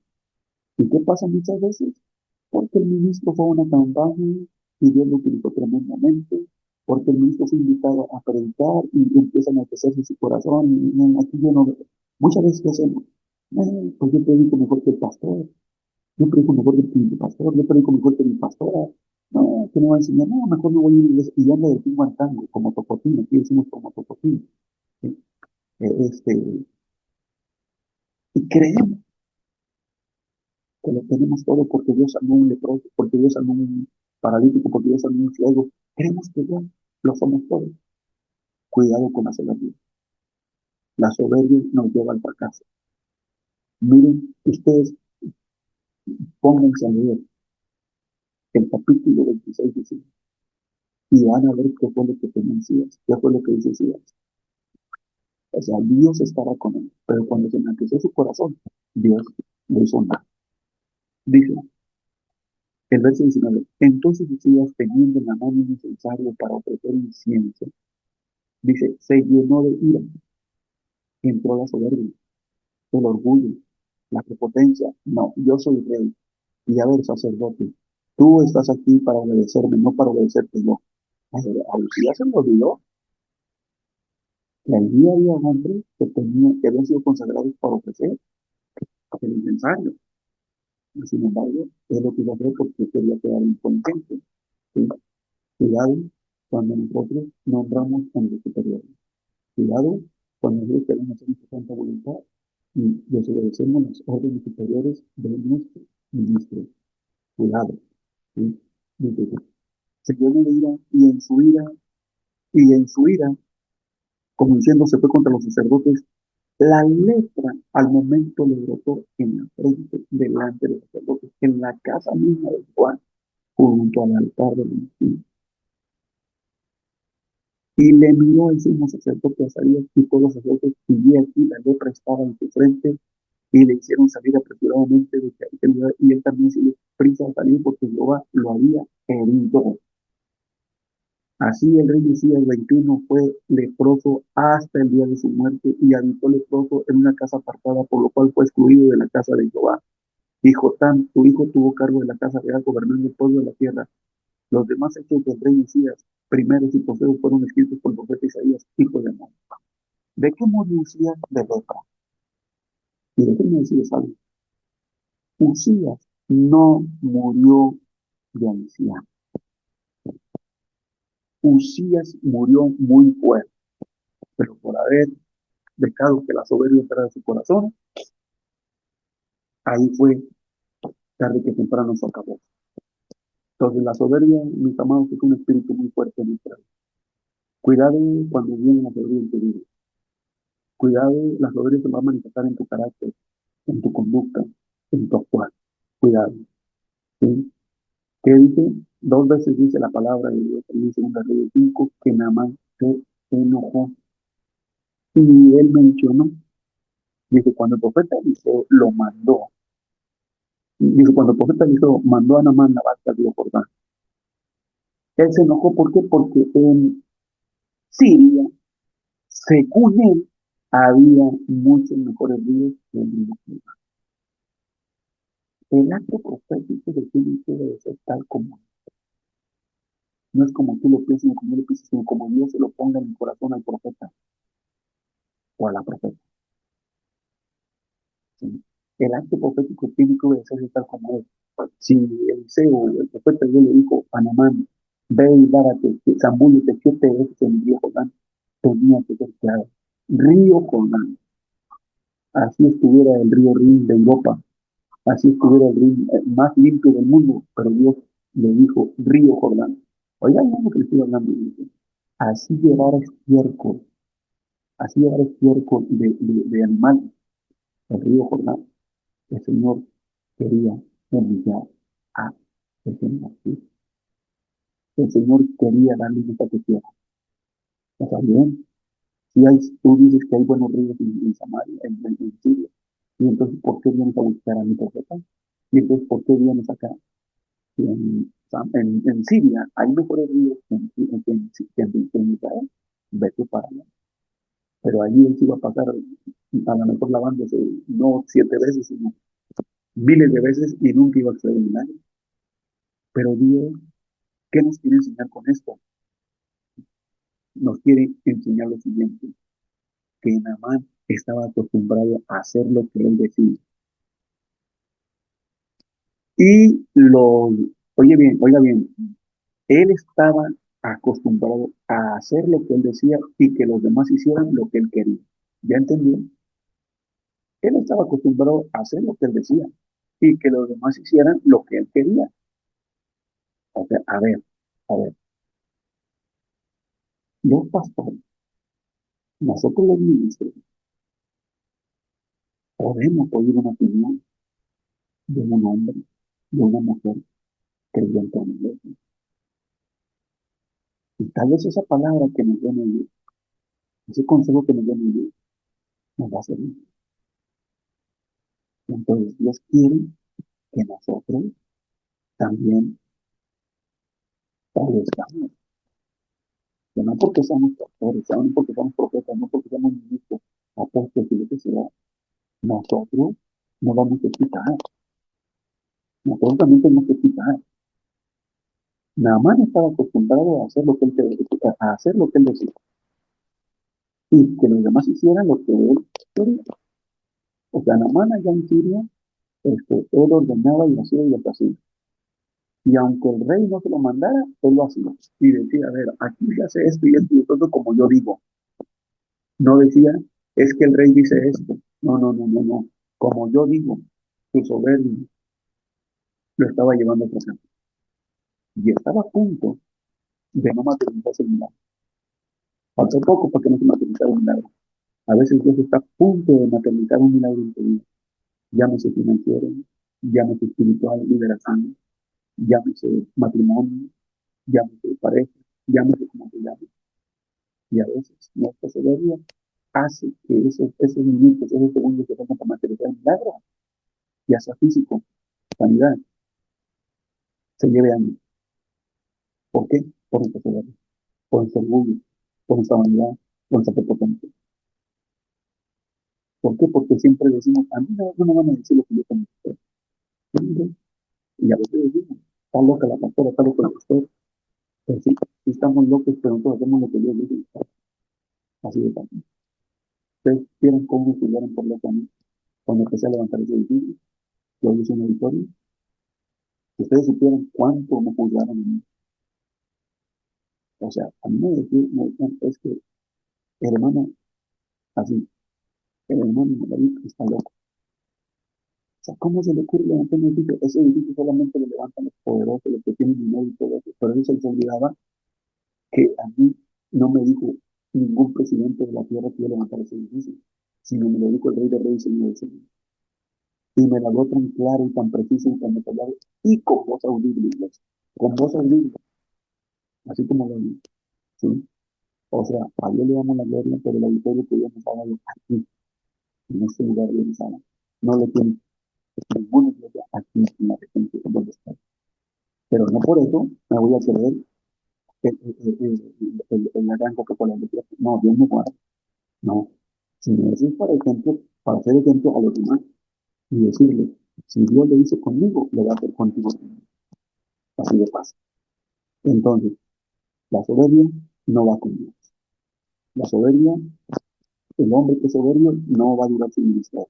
¿Y qué pasa muchas veces? Porque el ministro fue a una campaña y Dios lo utilizó tremendamente, porque el ministro fue invitado a predicar y empiezan a crecerse su corazón. Y, aquí yo no, muchas veces ¿qué hacemos? Pues yo predico mejor que el pastor, yo predico mejor que mi pastor, yo predico mejor que mi pastora. No, que no va a enseñar, no, mejor no voy a ir a la iglesia. Y yo ando de tingo al tango, como tocotín, aquí decimos como tocotín. ¿Sí? Este, y creemos que lo tenemos todo porque Dios sanó un leproso, porque Dios sanó un paralítico, porque Dios sanó un ciego. Creemos que ya lo somos todos. Cuidado con la soberbia. La soberbia nos lleva al fracaso. Miren, ustedes pónganse a leer el capítulo 26 de Isaías y van a ver qué fue lo que tenía Isaías, qué fue lo que dice Isaías. O sea, Dios estará con él, pero cuando se enalteció su corazón, Dios le hizo nada. Dice el verso 19, entonces Isaías teniendo en la mano un incensario para ofrecer incienso, dice, se llenó de ira, entró la soberbia, el orgullo, la prepotencia. No, yo soy rey. Y a ver, sacerdote, tú estás aquí para obedecerme, no para obedecerte yo. A Lucía se me olvidó que allí había hombres que habían sido consagrados para ofrecer el incensario. Y sin embargo, él lo quiso hacer porque quería quedar inconsciente. ¿Sí? Cuidado cuando nosotros nombramos a los superiores. Cuidado cuando nosotros queremos hacer nuestra santa voluntad y desobedecemos las órdenes superiores de nuestro ministro. Cuidado. ¿Sí? Dice, se llenó de ira y en su ira, como diciendo, se fue contra los sacerdotes. La lepra al momento le brotó en la frente delante de los sacerdotes, en la casa misma de Juan, junto al altar del Espíritu. Y le miró el sumo sacerdote Azarías y todos los sacerdotes, y aquí la lepra estaba en su frente, y le hicieron salir apresuradamente de aquel lugar, y él también se dio prisa a salir porque Jehová lo había herido. Así el rey Mesías 21 fue leproso hasta el día de su muerte, y habitó leproso en una casa apartada, por lo cual fue excluido de la casa de Jehová. Y Jotán, su hijo, tuvo cargo de la casa real, gobernando el pueblo de la tierra. Los demás hechos del rey Mesías, primeros y postreros, fueron escritos por el profeta Isaías, hijo de Amón. ¿De qué murió Usías? De lepra. Y déjenme decirles algo. Usías no murió de anciano. Usías murió muy fuerte, pero por haber dejado que la soberbia entrara en su corazón, ahí fue tarde que temprano se acabó. Entonces la soberbia, mis amados, es un espíritu muy fuerte en nuestra vida. Cuidado cuando viene la soberbia en tu vida. Cuidado, la soberbia se va a manifestar en tu carácter, en tu conducta, en tu actuar. Cuidado. ¿Sí? ¿Qué dice? Dos veces dice la palabra de Dios en 2 Reyes 5 que Naamán se enojó. Y él mencionó, dice, cuando el profeta Eliseo lo mandó, dice, cuando el profeta Eliseo mandó a Naamán la barca del río Jordán, él se enojó, ¿por qué? Porque en Siria, según él, había muchos mejores ríos que el río Jordán. El acto profético de tiene que debe ser tal como no es como tú lo piensas, ni como yo lo pienso, sino como Dios se lo ponga en el corazón al profeta o a la profeta. ¿Sí? El acto profético tiene que obedecerse tal como es. Si Eliseo, el profeta, Dios le dijo a Naamán, ve y lávate, zambúllete 7 veces en el río Jordán, tenía que ser claro. Río Jordán. Así estuviera el río Rin de Europa, así estuviera el río más limpio del mundo, pero Dios le dijo río Jordán. Oigan lo que le estoy hablando. Así llevara estiércol Hacía varios estiércol de animales, el río Jordán. El Señor quería humillar a el Señor. ¿Sí? El Señor quería darle una satisfacción. Está bien. Si hay, tú dices que hay buenos ríos en Samaria, en Siria. Y entonces, ¿por qué vienes a buscar a mi profeta? Y entonces, ¿por qué vienes acá? Y en Siria hay mejores ríos que en Israel. Vete para allá. Pero allí él se iba a pasar a lo mejor lavándose no 7 veces, sino miles de veces y nunca iba a acceder a nadie. Pero Dios, ¿qué nos quiere enseñar con esto? Nos quiere enseñar lo siguiente, que Naamán estaba acostumbrado a hacer lo que él decía. Oiga bien, él estaba acostumbrado a hacer lo que él decía y que los demás hicieran lo que él quería. ¿Ya entendió? Él estaba acostumbrado a hacer lo que él decía y que los demás hicieran lo que él quería. O sea, a ver, los pastores, nosotros los ministros, podemos oír una opinión de un hombre, de una mujer creyente en Dios. Y tal vez esa palabra que nos den ellos, ese consejo que nos den ellos, nos va a servir. Entonces, Dios quiere que nosotros también obedezcamos. Que no porque somos pastores, no porque somos profetas, no porque somos ministros, apóstoles y lo que sea, nosotros no vamos a quitar. Nosotros también tenemos que quitar. Naamán estaba acostumbrado a hacer lo que él a hacer lo que él decía y que los demás hicieran lo que él quería. O sea, Naamán allá en Siria, él ordenaba y hacía y hacía. Y aunque el rey no se lo mandara, él lo hacía. Y decía, a ver, aquí se hace esto y esto como yo digo. No decía, es que el rey dice esto. No, no, no, no, no. Como yo digo, su soberbio lo estaba llevando a casa. Y estaba a punto de no materializarse el milagro. Faltó poco para que no se materializara el milagro. A veces Dios está a punto de materializar un milagro en tu vida. Llámese financiero, llámese espiritual, liberación, llámese matrimonio, llámese pareja, llámese como se llame. Y a veces nuestra soberbia hace que esos minutos, esos segundos que faltan para materializar el milagro, ya sea físico, sanidad, se lleve años. ¿Por qué? Por nuestra soberbia, por nuestro orgullo, por nuestra vanidad, por nuestra prepotencia. ¿Por qué? Porque siempre decimos, a mí no me van a decir lo que yo tengo que hacer. Y a veces decimos, está loca la pastora, está loca la pastora. Pero sí, sí estamos locos, pero nosotros hacemos lo que Dios dice. Así de fácil. Ustedes vieron cómo me juzgaron por loco a mí cuando empecé a levantar ese edificio. Yo hice una victoria. Si ustedes supieran cuánto me juzgaron a mí. O sea, a mí me decían, es que el hermano, así, el hermano David está loco. O sea, ¿cómo se le ocurre levantar un edificio? Ese edificio solamente lo levantan los poderosos, los que tienen dinero y todo eso. Pero eso se olvidaba que a mí no me dijo ningún presidente de la tierra que iba a levantar ese edificio, sino me lo dijo el Rey de Reyes y Señor de Señores. Y me lo habló tan claro y tan preciso y tan detallado y con voz audible, iglesia. Con voz audible, así como lo digo. ¿Sí? O sea, a Dios le damos la gloria, pero la victoria que Dios nos ha dado aquí, en este lugar de Arizona, no lo tiene ninguna iglesia aquí en la región que donde está. Pero no por eso me voy a creer el arranco que por la iglesia. No, Dios me guarda. No. Sino eso es para ejemplo, para hacer ejemplo a los demás y decirle, si Dios lo hizo conmigo, lo va a hacer contigo también. Así de fácil. Entonces, la soberbia no va con Dios. La soberbia, el hombre que es soberbio no va a durar su ministerio.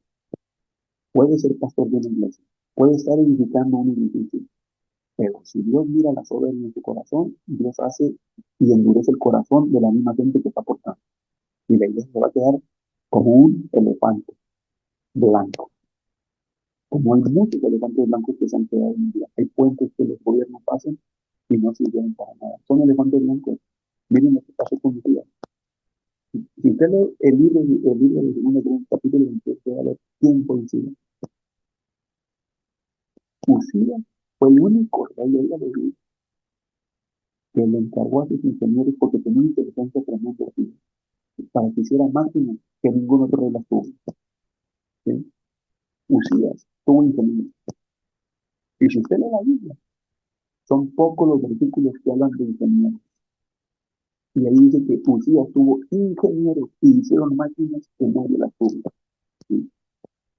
Puede ser pastor de una iglesia, puede estar edificando un edificio, pero si Dios mira la soberbia en su corazón, Dios hace y endurece el corazón de la misma gente que está portando. Y la iglesia se va a quedar como un elefante blanco. Como hay muchos elefantes blancos que se han quedado en día. Hay puentes que los gobiernos pasan y no sirven para nada. Son elefantes blancos. Miren lo que pasó con Nicolás. Si usted lee el libro de Segunda Crónicas, capítulo 28, va a ver quién fue Usías. Usías fue el único rey de la Biblia que le encargó a sus ingenieros porque tenía una inteligencia tremenda así, para que hiciera máquinas que ningún otro rey las tuvo. ¿Sí? Usías tuvo ingenieros. Y si usted lee la Biblia, son pocos los versículos que hablan de ingenieros. Y ahí dice que Usías tuvo ingenieros y hicieron máquinas que nadie las tuvo. ¿Sí?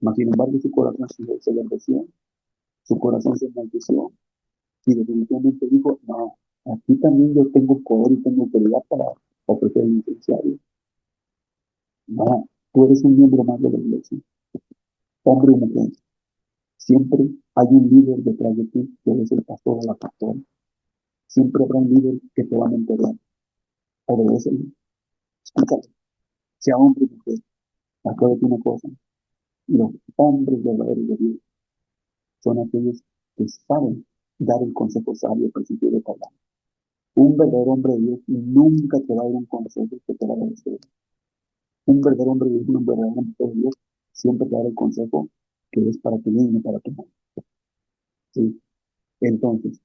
Mas, sin embargo, su corazón se endureció, su corazón se enalteció y definitivamente dijo, no, aquí también yo tengo poder y tengo autoridad para ofrecer el incensario. No, tú eres un miembro más de la iglesia, hombre y mujer. Siempre hay un líder detrás de ti, que es el pastor o la pastora. Siempre habrá un líder que te va a mentorear. Obedécele, escúchale, sea hombre y mujer. Acuérdate una cosa, los hombres verdaderos de Dios son aquellos que saben dar el consejo sabio, preciso de palabra. Un verdadero hombre de Dios nunca te va a dar un consejo que te va a agradecer. Un verdadero hombre de Dios, un verdadero hombre de Dios, siempre te va a dar el consejo que es para tu niño, para tu madre. ¿Sí? Entonces,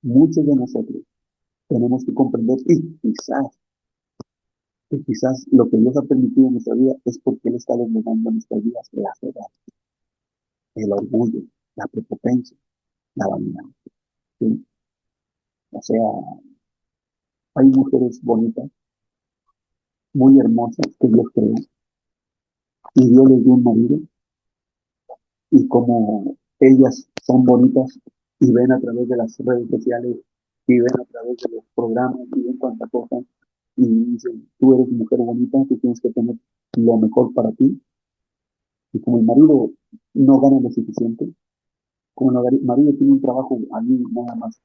muchos de nosotros tenemos que comprender que quizás lo que Dios ha permitido en nuestra vida es porque Él está desnudando en nuestras vidas la soledad, el orgullo, la prepotencia, la vanidad. ¿Sí? O sea, hay mujeres bonitas, muy hermosas que Dios creó y Dios les dio un marido y como ellas son bonitas y ven a través de las redes sociales y ven a través de los programas y ven cuántas cosas y dicen, tú eres mujer bonita, tú tienes que tener lo mejor para ti. Y como el marido no gana lo suficiente, como el marido tiene un trabajo allí nada más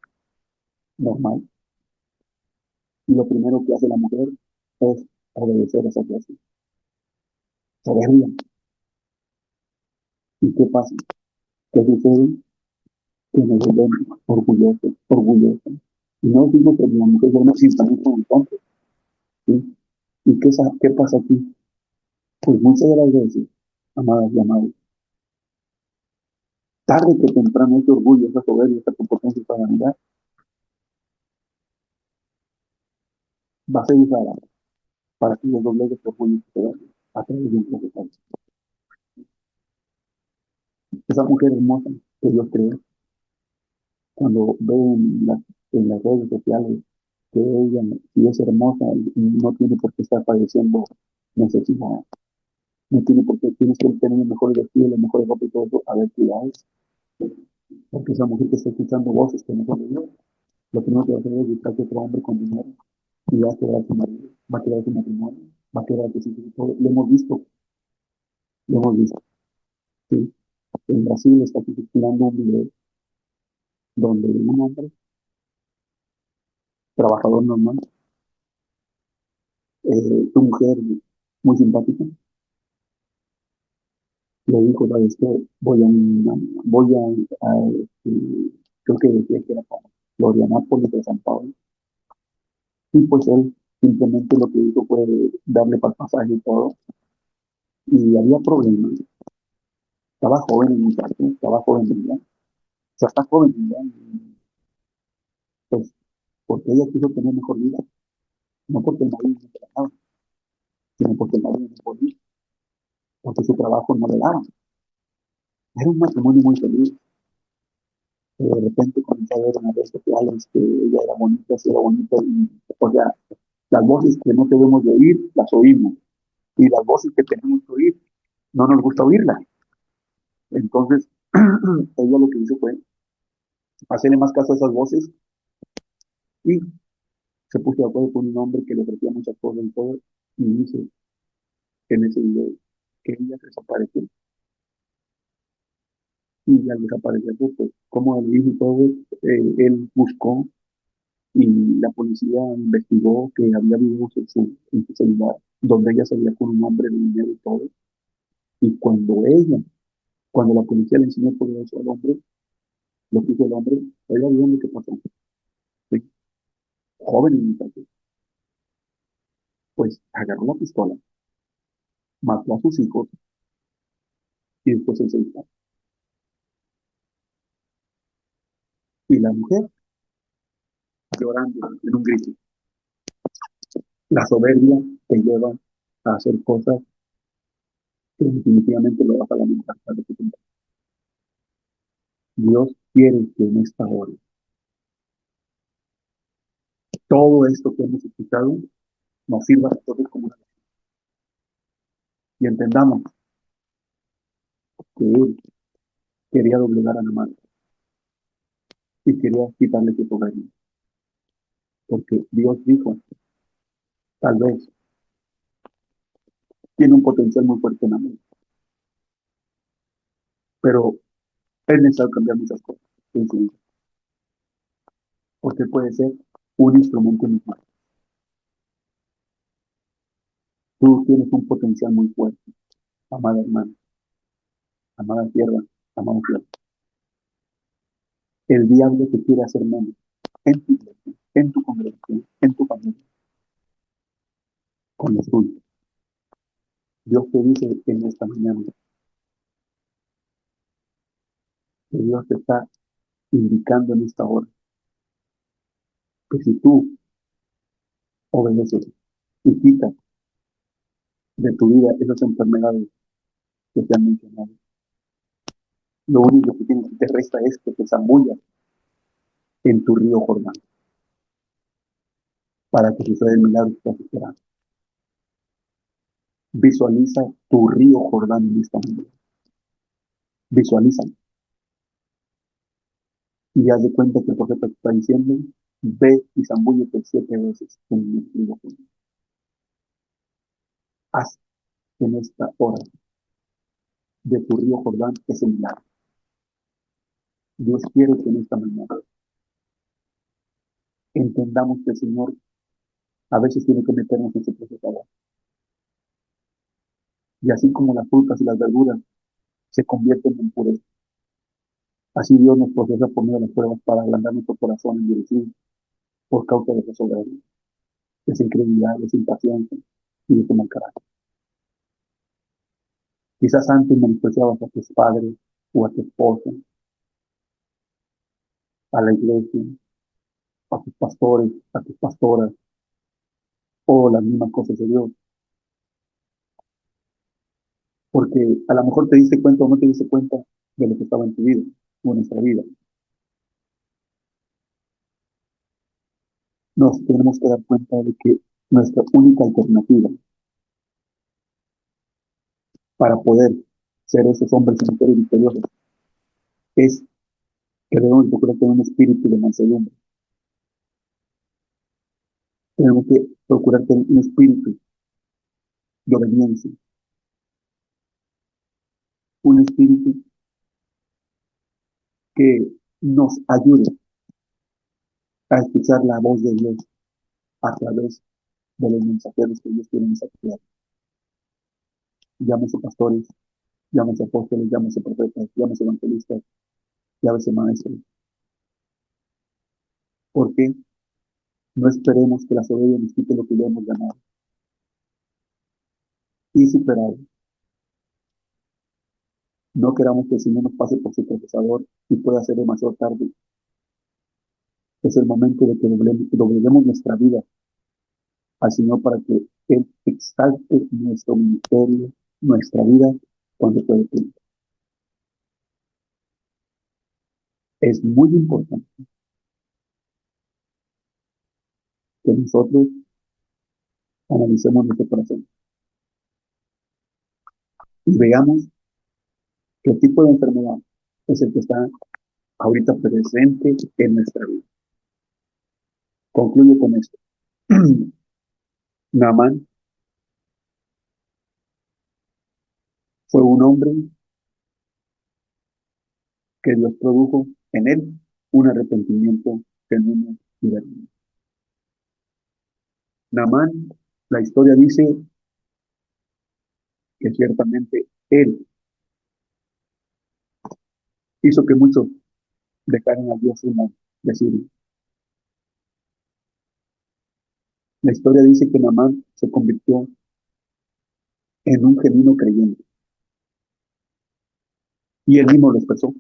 normal, y lo primero que hace la mujer es obedecer a esa clase, soberbia. ¿Y qué pasa? ¿Qué sucede? Que nos volvemos orgullosos. Y no digo que la mujer duerma sin también con el hombre, ¿sí? ¿Y qué pasa aquí? Pues muchas de las veces, amadas y amados, tarde que temprano ese orgullo, esa soberbia, esa prepotencia, esa vanidad, va a ser usada para que los doblegues su orgullo y su soberbia a través de un profesor. Esa mujer hermosa que Dios creó, cuando ve en las redes sociales que ella, si es hermosa, no tiene por qué estar padeciendo necesidad, no tiene por qué, tienes que tener el mejor vestido, los mejores ropa y todo eso, a ver, cuidado, porque esa mujer que está escuchando voces que no son de Dios, lo primero que va a hacer es buscar que otro hombre con dinero y va a quedar su marido, va a quedar su matrimonio, va a quedar sus hijos y todo. Lo hemos visto, ¿sí? En Brasil está circulando un video donde un hombre, trabajador normal, su mujer muy simpática, le dijo, ¿sabes qué? Creo que decía que era para Florianápolis de San Pablo. Y pues él simplemente lo que hizo fue darle para pasaje y todo. Y había problemas. Estaba joven el muchacho, estaba joven ya. O sea, está joven ya. Pues porque ella quiso tener mejor vida. No porque el marido no trabajaba, sino porque el marido no podía. Porque su trabajo no le daba. Era un matrimonio muy feliz. De repente comencé a ver en las redes sociales que ella era bonita, sí era bonita. Y, o sea, las voces que no debemos de oír, las oímos. Y las voces que tenemos que oír, no nos gusta oírlas. Entonces, ella lo que hizo fue hacerle más caso a esas voces y se puso de acuerdo con un hombre que le ofrecía muchas cosas y todo. Y dice en ese video que ella desapareció. Y al desaparecer, pues, como él dijo y todo, él buscó y la policía investigó que había videos en su celular donde ella salía con un hombre de dinero y todo. Y cuando la policía le enseñó todo eso al hombre, lo que hizo el hombre, ella vio lo que pasó. Sí, joven y muchacho. Pues agarró la pistola, mató a sus hijos y después él se disparó. Y la mujer llorando en un grito. La soberbia te lleva a hacer cosas que definitivamente lo vas a lamentar tarde o temprano. Dios quiere que en esta hora todo esto que hemos escuchado nos sirva a nosotros como una y entendamos que Él quería doblegar a Naamán y quería quitarle su soberbia, porque Dios dijo, tal vez tiene un potencial muy fuerte en Naamán, pero es necesario cambiar muchas cosas en su vida, porque puede ser un instrumento en mis manos. Tú tienes un potencial muy fuerte, amada hermana, amada tierra, amado fiel. El diablo te quiere hacer menos en tu iglesia, en tu congregación, en tu familia, con los tuyos. Dios te dice en esta mañana que Dios te está indicando en esta hora que si tú obedeces y quitas de tu vida esas enfermedades que te han mencionado, lo único que te resta es que te zambullas en tu río Jordán para que suceda el milagro que estás esperando. Visualiza tu río Jordán en esta mañana. Visualiza y haz de cuenta que el profeta te está diciendo, ve y zambúllete 7 veces en el río Jordán. Haz en esta hora de tu río Jordán ese milagro. Dios quiere que en esta mañana entendamos que el Señor a veces tiene que meternos en su procesador. Y así como las frutas y las verduras se convierten en pureza, así Dios nos procesa por medio de las pruebas para ablandar nuestro corazón endurecido por causa de esa soberbia, de esa incredulidad, de esa impaciencia y de ese mal carácter. Quizás antes menospreciabas a tus padres o a tu esposa, a la iglesia, a tus pastores, a tus pastoras, o las mismas cosas de Dios. Porque a lo mejor te diste cuenta o no te diste cuenta de lo que estaba en tu vida o en nuestra vida. Nos tenemos que dar cuenta de que nuestra única alternativa para poder ser esos hombres y mujeres victoriosos es que debemos procurar tener un espíritu de mansedumbre. Tenemos que procurar tener un espíritu de obediencia, un espíritu que nos ayude a escuchar la voz de Dios a través de los mensajeros que Dios tiene en esa tierra. Llámese pastores, llámese apóstoles, llámese profetas, llámese evangelistas, llámese maestros. ¿Por qué? No esperemos que la soberbia nos quite lo que ya hemos ganado y superado. No queramos que el Señor nos pase por su procesador y pueda ser demasiado tarde. Es el momento de que dobleguemos nuestra vida al Señor para que Él exalte nuestro ministerio, nuestra vida, cuando puede tiempo. Es muy importante que nosotros analicemos nuestro corazón y veamos qué tipo de enfermedad es el que está ahorita presente en nuestra vida. Concluyo con esto. Naamán fue un hombre que Dios produjo en él un arrepentimiento genuino y verdadero. Naamán, la historia dice que ciertamente él hizo que muchos dejaran a Dios su nombre, decir, La historia dice que Naamán se convirtió en un genuino creyente y él mismo lo expresó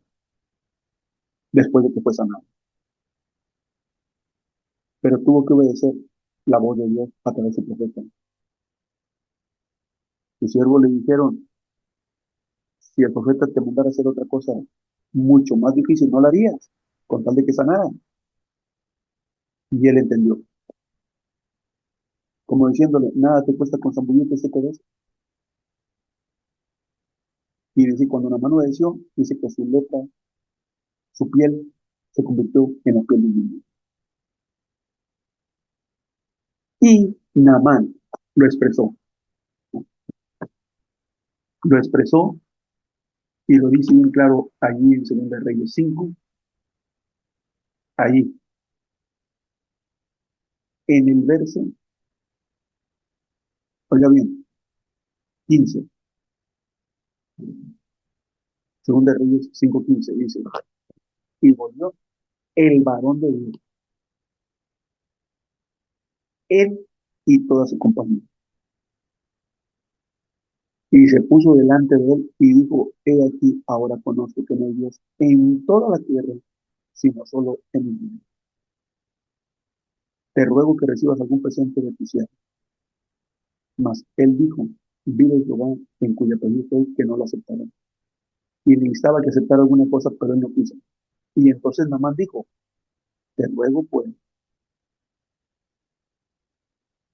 después de que fue sanado. Pero tuvo que obedecer la voz de Dios a través del profeta. Sus siervos le dijeron, si el profeta te mandara a hacer otra cosa mucho más difícil, no la harías, con tal de que sanara. Y él entendió, como diciéndole, nada te cuesta con zambullirte este cabeza. Y dice, cuando Naamán obedeció, dice que su lepra, su piel, se convirtió en la piel de un niño. Y Naamán lo expresó, lo expresó y lo dice bien claro allí en 2 Reyes 5, ahí en el verso, oiga bien, 15, 2 Reyes 5:15 dice, y volvió el varón de Dios, él y toda su compañía. Y se puso delante de él y dijo, he aquí, ahora conozco que no hay Dios en toda la tierra, sino solo en el mundo. Te ruego que recibas algún presente de tu siervo. Mas él dijo, vive Jehová, en cuya presencia estoy, que no lo aceptarán. Y le instaba que aceptara alguna cosa, pero él no quiso. Y entonces Naamán dijo, te ruego pues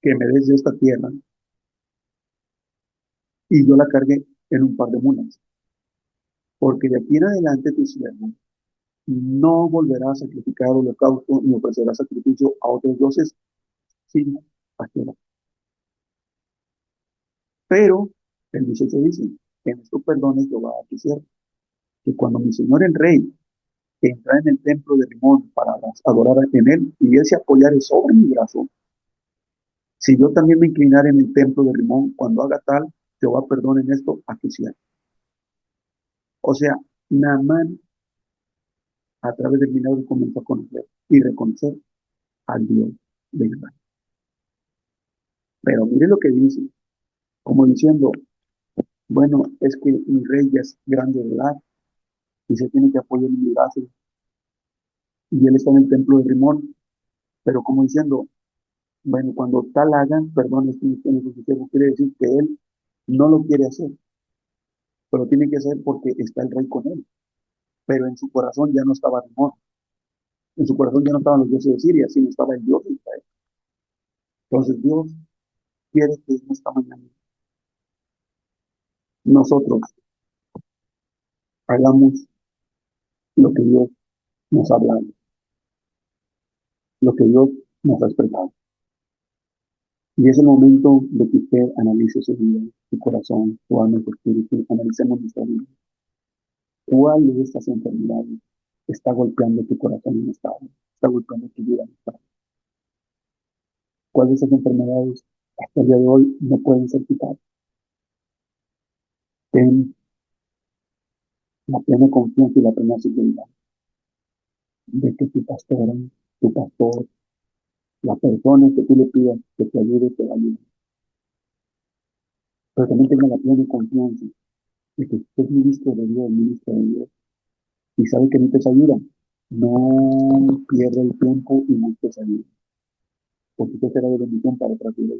que me des de esta tierra y yo la cargue en un par de mulas, porque de aquí en adelante tu siervo no volverá a sacrificar holocausto ni ofrecerá sacrificio a otros dioses, sino a Jehová. Pero el 18 dice, en esto perdone Jehová a tu siervo, que cuando mi señor el rey entra en el templo de Rimón para adorar en él y él se apoyare sobre mi brazo, si yo también me inclinare en el templo de Rimón, cuando haga tal, Jehová perdone en esto a tu siervo. O sea, Naamán a través del milagro comenzó a conocer y reconocer al Dios de Israel. Pero mire lo que dice, como diciendo, bueno, es que mi rey ya es grande de edad y se tiene que apoyar en mi brazo y él está en el templo de Rimón, pero como diciendo, bueno, cuando tal hagan, perdón, es que quiere decir que él no lo quiere hacer, pero tiene que hacer porque está el rey con él, pero en su corazón ya no estaba Rimón, en su corazón ya no estaban los dioses de Siria, sino estaba el Dios de Israel. Entonces Dios quiere que en esta mañana nosotros hagamos lo que Dios nos ha hablado, lo que Dios nos ha expresado. Y es el momento de que usted analice su vida, su corazón, su alma, su espíritu, analicemos nuestra vida. ¿Cuál de estas enfermedades está golpeando tu corazón en esta hora? Está golpeando tu vida en esta hora. ¿Cuál de estas enfermedades hasta el día de hoy no pueden ser quitadas? Ten la plena confianza y la plena seguridad de que tu pastor, la persona que tú le pidas que te ayude, te va a ayudar. Pero también tenga la plena confianza de que usted es ministro de Dios, y sabe que necesitas ayuda. No pierda el tiempo y busque ayuda, porque usted será de bendición para otras vidas.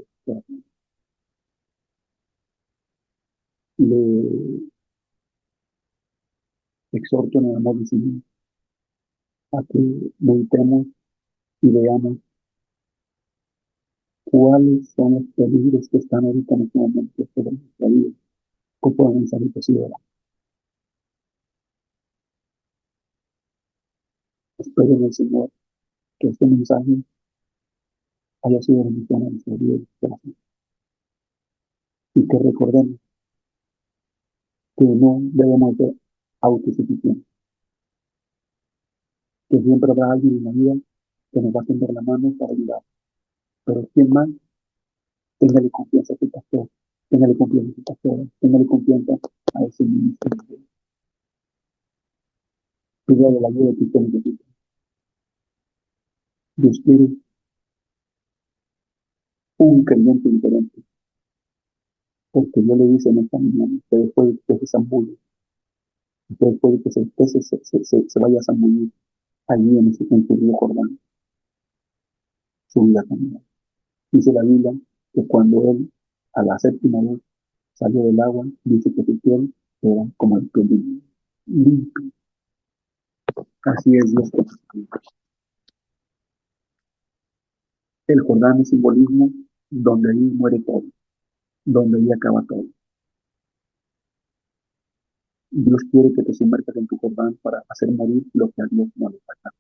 Le exhorto en el amor del Señor a que meditemos y veamos cuáles son los peligros que están ahorita en este momento sobre nuestra vida, cómo podemos salir posible. Espero en el Señor que este mensaje haya sido bendición a nuestra vida y que recordemos que no debemos ser autosuficientes, que siempre habrá alguien en la vida que nos va a tender la mano para ayudar. Pero quien más, téngale confianza a tu pastor, téngale confianza a tu pastora, téngale confianza a ese ministro. Pídale la ayuda que usted necesita. Dios quiere un creyente diferente, porque yo le dije en esta mañana que después de que se zambulle, que después de que se vaya a zambullir allí en su río Jordán, su vida cambió. Dice la Biblia que cuando él, a la séptima vez, salió del agua, dice que su piel era como el piel de un niño, limpio. Así es Dios. El Jordán es simbolismo donde ahí muere todo, donde ahí acaba todo. Dios quiere que te sumerjas en tu Jordán para hacer morir lo que a Dios no le falta.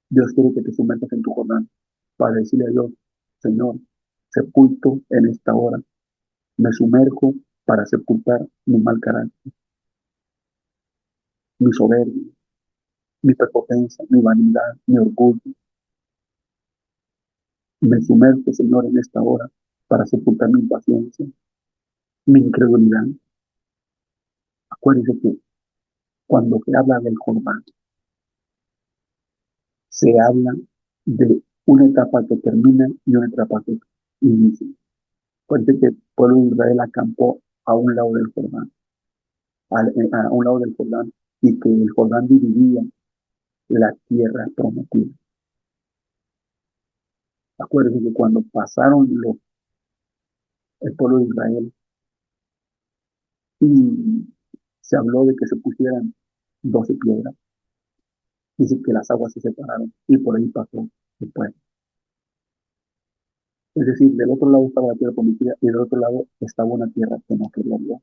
Dios quiere que te sumerjas en tu Jordán para decirle a Dios, Señor, sepulto en esta hora, me sumerjo para sepultar mi mal carácter, mi soberbia, mi prepotencia, mi vanidad, mi orgullo. Me sumerjo, Señor, en esta hora para sepultar mi impaciencia, mi incredulidad. Acuérdese que cuando se habla del Jordán, se habla de una etapa que termina y una etapa que inicia. Acuérdese que el pueblo de Israel acampó a un lado del Jordán, a un lado del Jordán, y que el Jordán dividía la tierra prometida. Acuérdense que cuando pasaron el pueblo de Israel y se habló de que se pusieran 12 piedras, dice que las aguas se separaron y por ahí pasó el pueblo. Es decir, del otro lado estaba la tierra prometida y del otro lado estaba una tierra que no quería Dios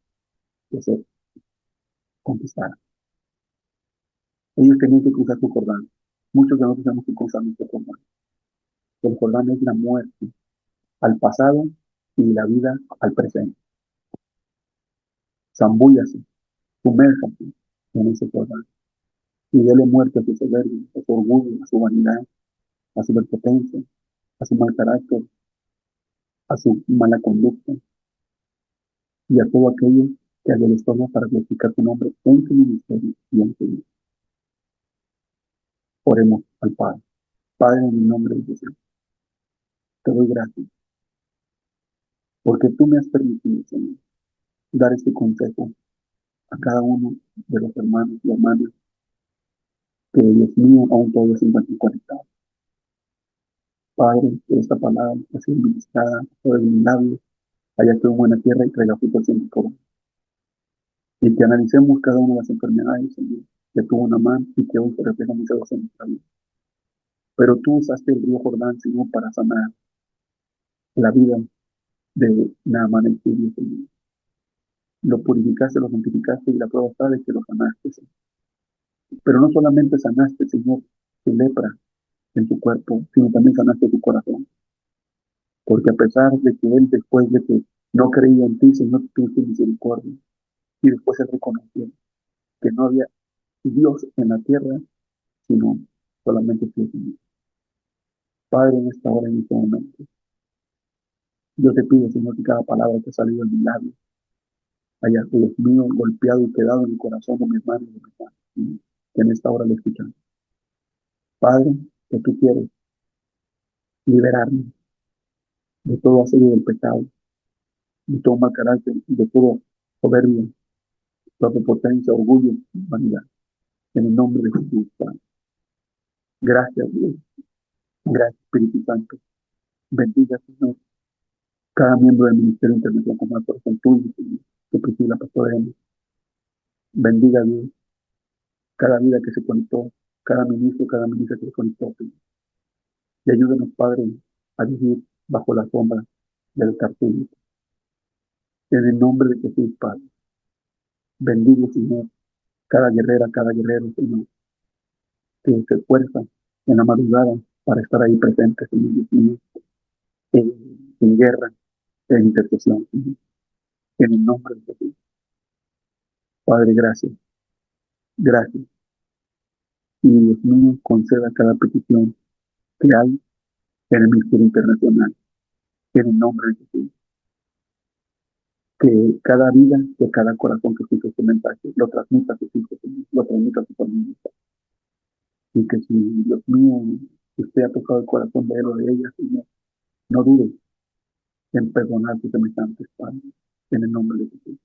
que se conquistara. Ellos tenían que cruzar su Jordán. Muchos de nosotros tenemos que cruzar nuestro Jordán. El Jordán es la muerte al pasado y la vida al presente. Zambúllase, sumérjase en ese Jordán y dele muerte a su soberbia, a su orgullo, a su vanidad, a su prepotencia, a su mal carácter, a su mala conducta y a todo aquello que a Dios toma para glorificar su nombre en su ministerio y en su vida. Oremos al Padre. Padre, en el nombre de Jesús, te doy gracias porque tú me has permitido, Señor, dar este consejo a cada uno de los hermanos y hermanas que, Dios mío, aún todos se encuentran conectados. Padre, que esta palabra ha sido ministrada por el labio, haya quedado en buena tierra y traiga frutos en el corazón. Y que analicemos cada una de las enfermedades, Señor, que tuvo una mano y que hoy se refleja muchas veces en nuestra vida. Pero tú usaste el río Jordán, Señor, para sanar la vida de Naamán el sirio, Señor. Lo purificaste, lo santificaste y la prueba está de que lo sanaste, Señor. Pero no solamente sanaste, Señor, su lepra en su cuerpo, sino también sanaste su corazón. Porque a pesar de que él, después de que no creía en ti, Señor, tuviste misericordia. Y después se reconoció que no había Dios en la tierra, sino solamente tú, Señor. Padre, en esta hora, en este momento, yo te pido, Señor, que cada palabra que ha salido de mi labio haya, Dios mío, golpeado y quedado en el corazón de mi hermano y de mi hermano, Señor, que en esta hora le escuchan. Padre, que tú quieres liberarme de todo asedio del pecado, de todo mal carácter, de todo soberbia, toda potencia, orgullo, vanidad. En el nombre de Jesús, Padre. Gracias, Dios. Gracias, Espíritu Santo. Bendiga, Señor, cada miembro del Ministerio Internacional como la corazón tuyo, Señor, que preside la pastora Emma. Bendiga, Dios, cada vida que se conectó, cada ministro, cada ministra que se conectó, Señor. Y ayúdenos, Padre, a vivir bajo la sombra del altar público. En el nombre de Jesús, Padre. Bendigo, Señor, cada guerrera, cada guerrero, Señor, que se esfuerza en la madrugada para estar ahí presente, Señor, Dios mío, en guerra, en intercesión, Señor. En el nombre de Jesús. Padre, gracias. Gracias. Y Dios mío, conceda cada petición que hay en el Ministerio Internacional. En el nombre de Jesús. Que cada vida, que cada corazón que escucha este mensaje, lo transmita a sus hijos, Señor, lo transmita a su familia. Y que si, Dios mío, usted ha tocado el corazón de él o de ella, Señor, No dudes en perdonar tus semejantes, Padre, en el nombre de Jesús.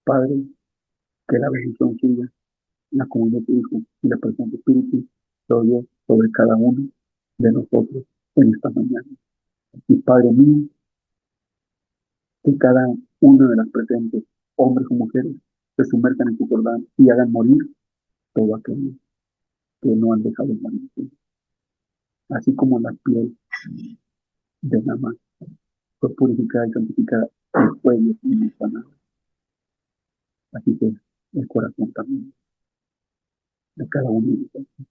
Padre, que la bendición suya, la comunión de tu Hijo y la presencia de Espíritu se oye sobre cada uno de nosotros en esta mañana. Y Padre mío, que cada una de las presentes, hombres o mujeres, se sumerjan en tu Jordán y hagan morir todo aquello que no han dejado morir. Así como la piel de Naamán fue purificada y santificada, el cuello y el sanado. Así que el corazón también de cada uno de nosotros.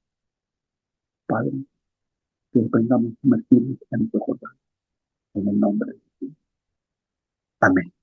Padre, que aprendamos a sumergirnos en nuestro Jordán, en el nombre de Jesús. Amén.